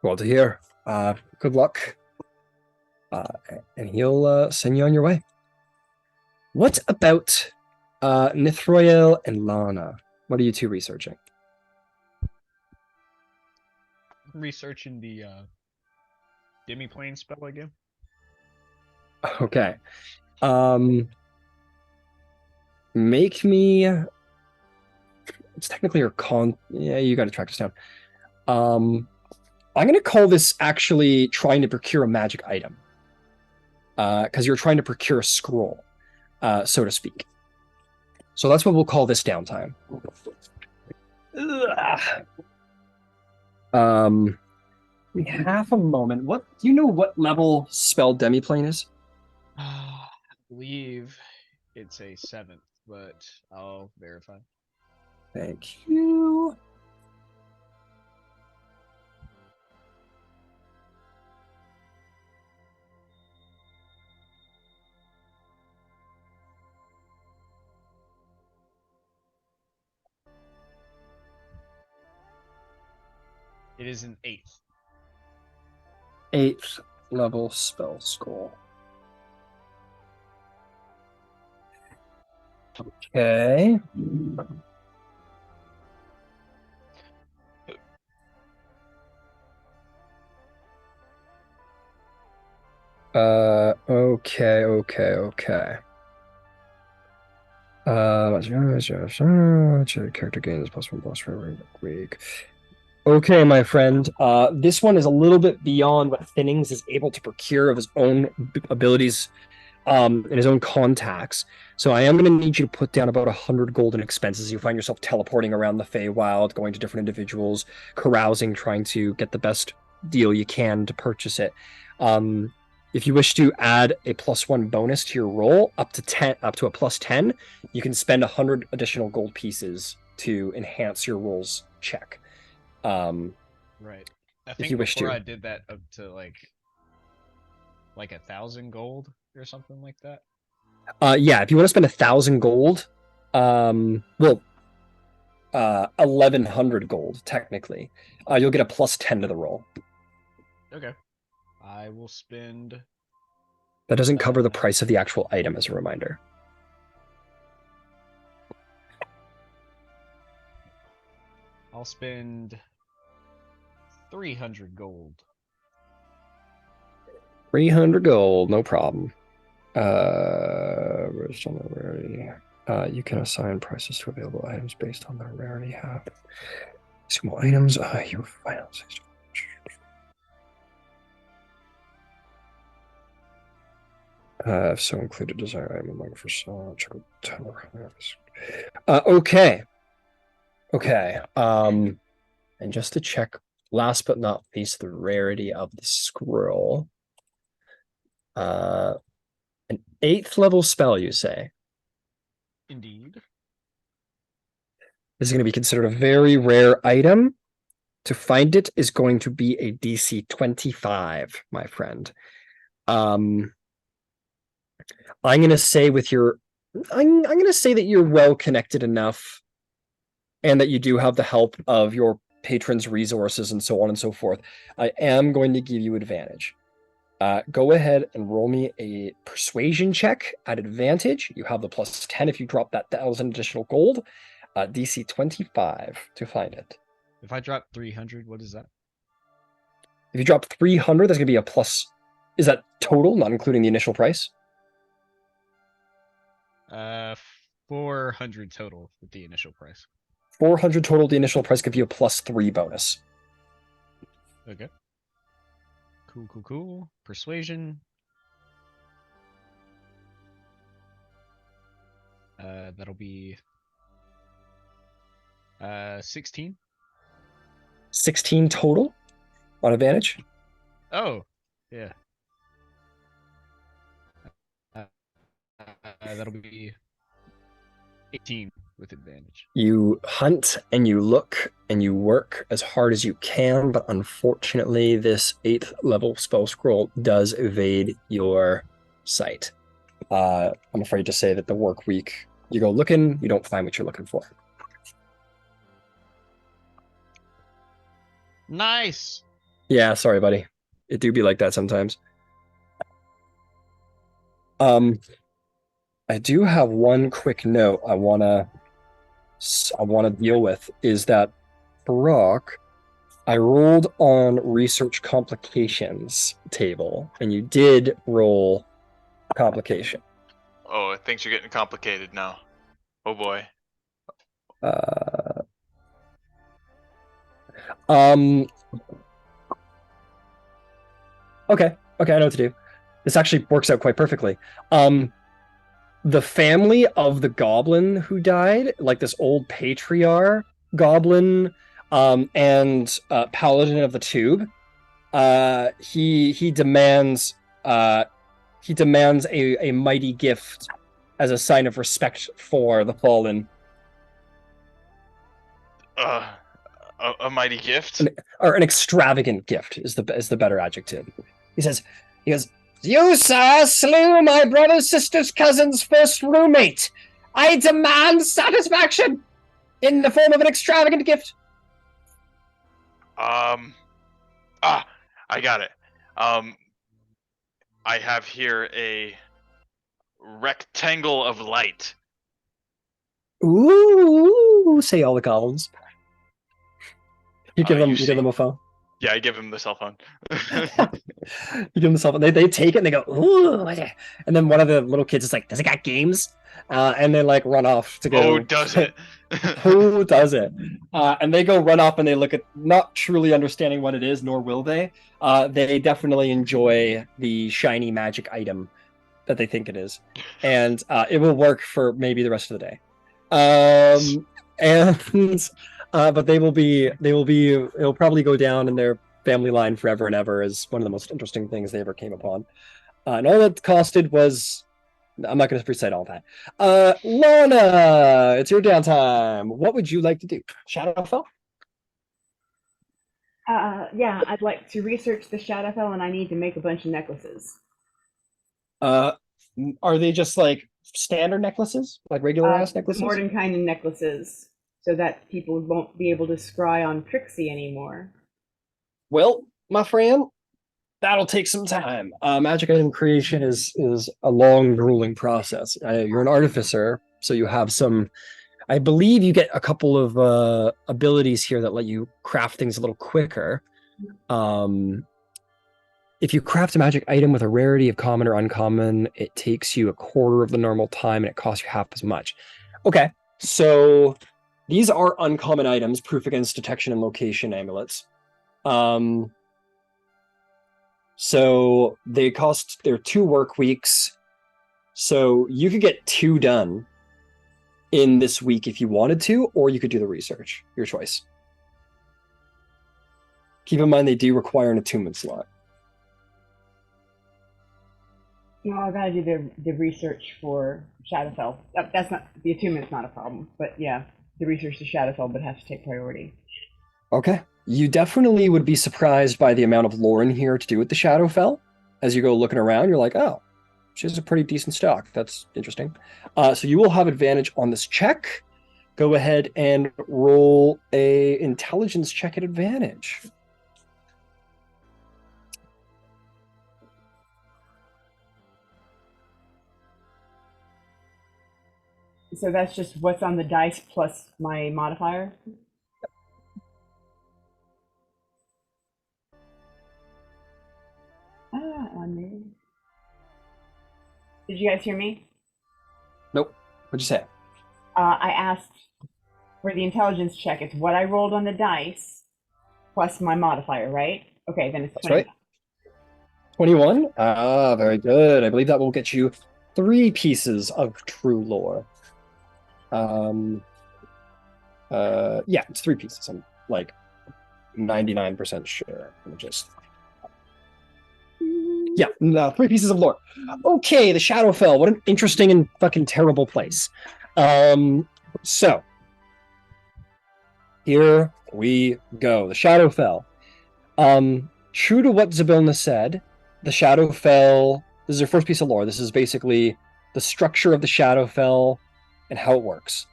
Well to hear. Good luck. And he'll send you on your way. What about Nithroel and Lana? What are you two researching? Researching the demi-plane spell again. Okay. Make me. It's technically your con. Yeah, you got to track this down. I'm gonna call this actually trying to procure a magic item. Because you're trying to procure a scroll, so to speak. So that's what we'll call this downtime. We have a moment. What do you know? What level spell demiplane is? I believe it's a 7th, but I'll verify. Thank you. It is an 8th. 8th level spell scroll. Okay. Okay. Character gains +1 plus for every week. Okay, my friend. This one is a little bit beyond what Thinnings is able to procure of his own abilities, and his own contacts. So I am going to need you to put down about 100 gold in expenses. You find yourself teleporting around the Feywild, going to different individuals, carousing, trying to get the best deal you can to purchase it. If you wish to add a +1 bonus to your roll, up to a +10, you can spend 100 additional gold pieces to enhance your roll's check. Right. I think you wish before to. I did that up to like 1,000 gold or something like that. Yeah, if you want to spend 1,000 gold, 1,100 gold technically, you'll get a +10 to the roll. Okay. I will spend. That doesn't cover the price of the actual item, as a reminder. I'll spend 300 gold. 300 gold, no problem. You can assign prices to available items based on their rarity. Small items. Your finance. So included desire item among for okay. And just to check, last but not least, the rarity of the scroll. An 8th level spell, you say? Indeed. This is going to be considered a very rare item. To find it is going to be a DC 25, my friend. I'm going to say I'm going to say that you're well connected enough, and that you do have the help of your patrons' resources and so on and so forth. I am going to give you advantage. Go ahead and roll me a persuasion check at advantage. You have the +10 if you drop that 1,000 additional gold. DC 25 to find it. If I drop 300, what is that? If you drop 300, that's going to be a plus. Is that total, not including the initial price? 400 total with the initial price. 400 total, the initial price gives you a +3 bonus. Okay. Cool. Persuasion. That'll be 16. 16 total on advantage. Oh, yeah. That'll be 18 with advantage. You hunt and you look and you work as hard as you can, but unfortunately, this 8th level spell scroll does evade your sight. I'm afraid to say that the work week, you go looking, you don't find what you're looking for. Nice. Yeah, sorry, buddy. It do be like that sometimes. I do have one quick note I wanna deal with is that Brock, I rolled on research complications table, and you did roll complication. Oh, things are getting complicated now. Oh boy. Okay, I know what to do. This actually works out quite perfectly. The family of the goblin who died, like this old patriarch goblin, and paladin of the tube, he demands a mighty gift as a sign of respect for the fallen. A mighty gift? Or an extravagant gift is the better adjective. He goes, "You, sir, slew my brother's sister's cousin's first roommate. I demand satisfaction in the form of an extravagant gift." I got it. I have here a rectangle of light. Ooh, say all the goblins. You give them a phone. Yeah, I give him the cell phone. You give them the cell phone. They take it and they go, ooh. And then one of the little kids is like, "Does it got games?" And they like run off to go. Oh, does it? Who does it? And they go run off and they look at, not truly understanding what it is, nor will they. They definitely enjoy the shiny magic item that they think it is, and it will work for maybe the rest of the day. But it'll probably go down in their family line forever and ever as one of the most interesting things they ever came upon. And all it costed was, I'm not going to recite all that. Lana, it's your downtime. What would you like to do? Shadowfell? Yeah, I'd like to research the Shadowfell, and I need to make a bunch of necklaces. Are they just like standard necklaces, like regular ass necklaces? Mordenkainen necklaces, so that people won't be able to scry on Trixie anymore. Well, my friend, that'll take some time. Magic item creation is a long, grueling process. You're an artificer, so you have some. I believe you get a couple of abilities here that let you craft things a little quicker. If you craft a magic item with a rarity of common or uncommon, it takes you a quarter of the normal time and it costs you half as much. Okay, so these are uncommon items, proof against detection and location amulets. So they're 2 work weeks. So you could get 2 done in this week if you wanted to, or you could do the research. Your choice. Keep in mind they do require an attunement slot. No, I gotta do the research for Shadowfell. That's not, the attunement's not a problem, but yeah, the research to Shadowfell would have to take priority. Okay. You definitely would be surprised by the amount of lore in here to do with the Shadowfell. As you go looking around, you're like, oh, she has a pretty decent stock. That's interesting. So you will have advantage on this check. Go ahead and roll a intelligence check at advantage. So that's just what's on the dice plus my modifier? Did you guys hear me? Nope. What'd you say? I asked for the intelligence check. It's what I rolled on the dice plus my modifier, right? Okay, then it's 20. That's right. 21? Ah, very good. I believe that will get you 3 pieces of true lore. Yeah, it's 3 pieces. I'm like 99% sure. Let me just. Yeah, 3 pieces of lore. Okay, the Shadowfell. What an interesting and fucking terrible place. So here we go. The Shadowfell. True to what Zabylna said, the Shadowfell. This is your first piece of lore. This is basically the structure of the Shadowfell and how it works.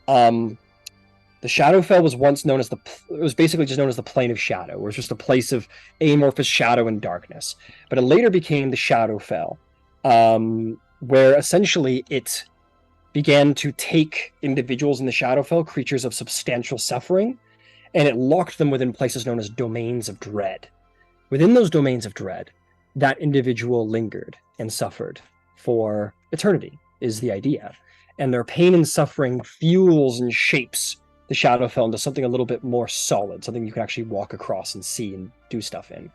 The Shadowfell was once known as it was basically just known as the Plane of Shadow, where it's just a place of amorphous shadow and darkness. But it later became the Shadowfell, where essentially it began to take individuals in the Shadowfell, creatures of substantial suffering, and it locked them within places known as domains of dread. Within those domains of dread, that individual lingered and suffered for eternity, is the idea. And their pain and suffering fuels and shapes the Shadowfell into something a little bit more solid, something you can actually walk across and see and do stuff in.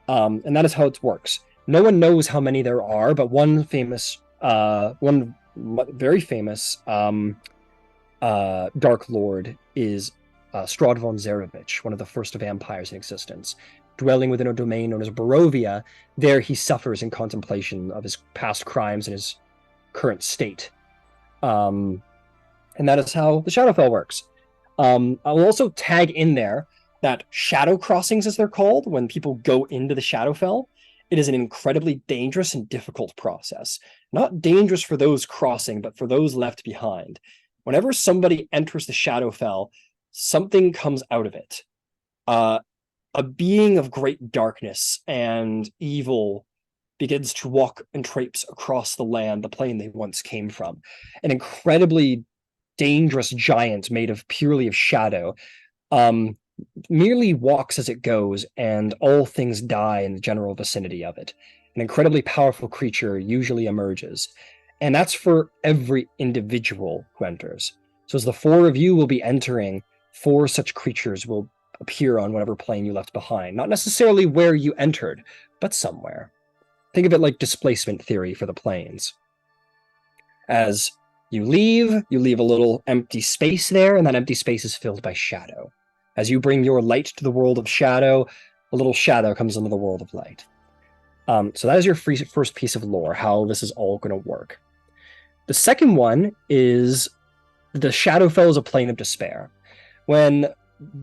And that is how it works. No one knows how many there are, but one very famous Dark Lord is Strahd von Zarovich, one of the first vampires in existence. Dwelling within a domain known as Barovia, there he suffers in contemplation of his past crimes and his current state. And that is how the Shadowfell works. I will also tag in there that shadow crossings, as they're called, when people go into the Shadowfell, it is an incredibly dangerous and difficult process. Not dangerous for those crossing, but for those left behind. Whenever somebody enters the Shadowfell, something comes out of it. A being of great darkness and evil begins to walk and traipse across the land, the plane they once came from. An incredibly dangerous giant made of purely of shadow merely walks as it goes, and all things die in the general vicinity of it. An incredibly powerful creature usually emerges, and that's for every individual who enters. So as the 4 of you will be entering, 4 such creatures will appear on whatever plane you left behind. Not necessarily where you entered, but somewhere. Think of it like displacement theory for the planes. As you leave a little empty space there, and that empty space is filled by shadow. As you bring your light to the world of shadow, a little shadow comes into the world of light. So that is your first piece of lore, how this is all going to work. The second one is the Shadowfell is a plane of despair. When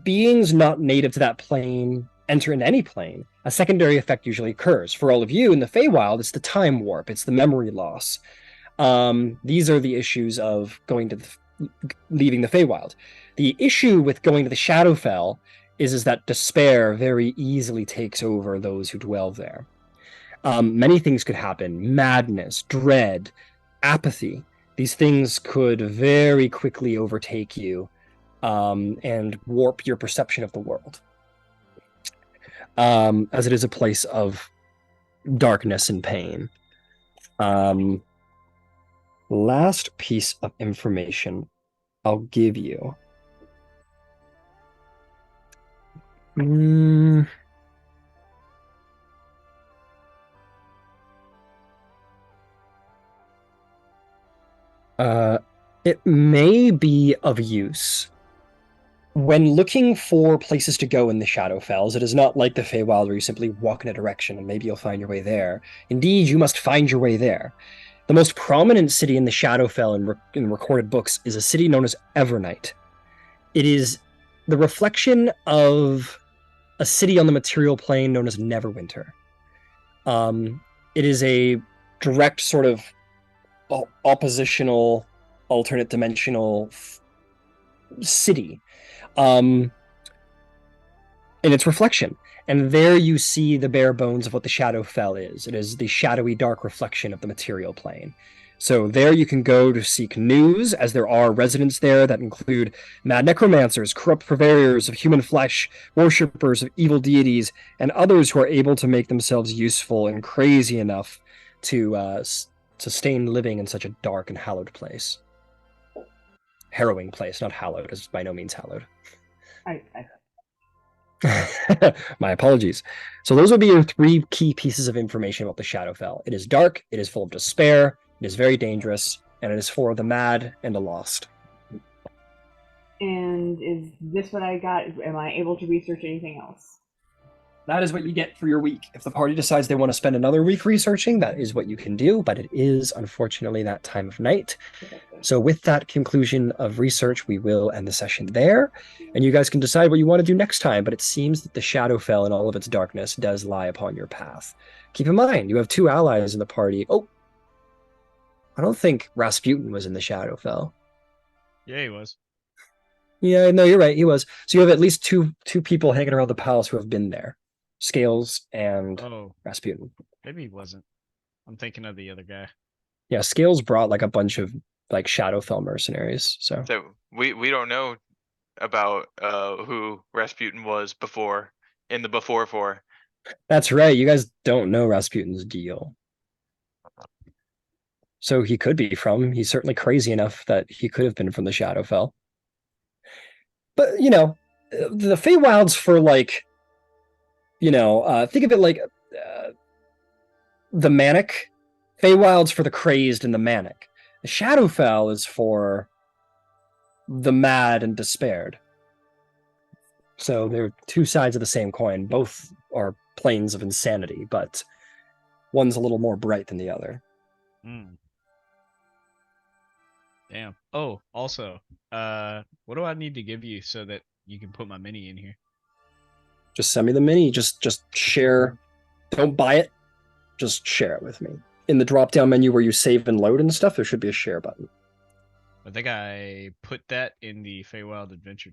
beings not native to that plane enter into any plane, a secondary effect usually occurs. For all of you in the Feywild, it's the time warp, it's the memory loss. These are the issues of leaving the Feywild. The issue with going to the Shadowfell is that despair very easily takes over those who dwell there. Many things could happen: madness, dread, apathy. These things could very quickly overtake you and warp your perception of the world, as it is a place of darkness and pain. Last piece of information I'll give you. It may be of use when looking for places to go in the Shadowfells. It is not like the Feywild where you simply walk in a direction and maybe you'll find your way there. Indeed, you must find your way there. The most prominent city in the Shadowfell in recorded books is a city known as Evernight. It is the reflection of a city on the material plane known as Neverwinter. It is a direct sort of oppositional, alternate dimensional city in its reflection. And there you see the bare bones of what the Shadowfell is. It is the shadowy, dark reflection of the material plane. So there you can go to seek news, as there are residents there that include mad necromancers, corrupt purveyors of human flesh, worshippers of evil deities, and others who are able to make themselves useful and crazy enough to sustain living in such a dark and hallowed place. Harrowing place, not hallowed. It's by no means hallowed. My apologies. So those would be your 3 key pieces of information about the Shadowfell. It is dark, it is full of despair, it is very dangerous, and it is for the mad and the lost. And is this what I got? Am I able to research anything else? That is what you get for your week. If the party decides they want to spend another week researching, that is what you can do, but it is unfortunately that time of night. So with that conclusion of research, we will end the session there, and you guys can decide what you want to do next time, but it seems that the Shadowfell in all of its darkness does lie upon your path. Keep in mind, you have 2 allies in the party. Oh, I don't think Rasputin was in the Shadowfell. Yeah, he was. Yeah, no, you're right, he was. So you have at least two people hanging around the palace who have been there. Scales and Oh, Rasputin. maybe he wasn't. I'm thinking of the other guy. Yeah, Scales brought like a bunch of like Shadowfell mercenaries. So we don't know about who Rasputin was before in the before four. that's right. You guys don't know Rasputin's deal. So he could be from. He's certainly crazy enough that he could have been from the Shadowfell. But you know, the Feywild's for like, think of it like the manic. Feywild's for the crazed and the manic. The Shadowfell is for the mad and despaired. So they're 2 sides of the same coin. Both are planes of insanity, but one's a little more bright than the other. Mm. Damn. Oh, also, what do I need to give you so that you can put my mini in here? Just send me the mini. Just share. Don't buy it. Just share it with me. In the drop-down menu where you save and load and stuff, there should be a share button. I think I put that in the Feywild Adventure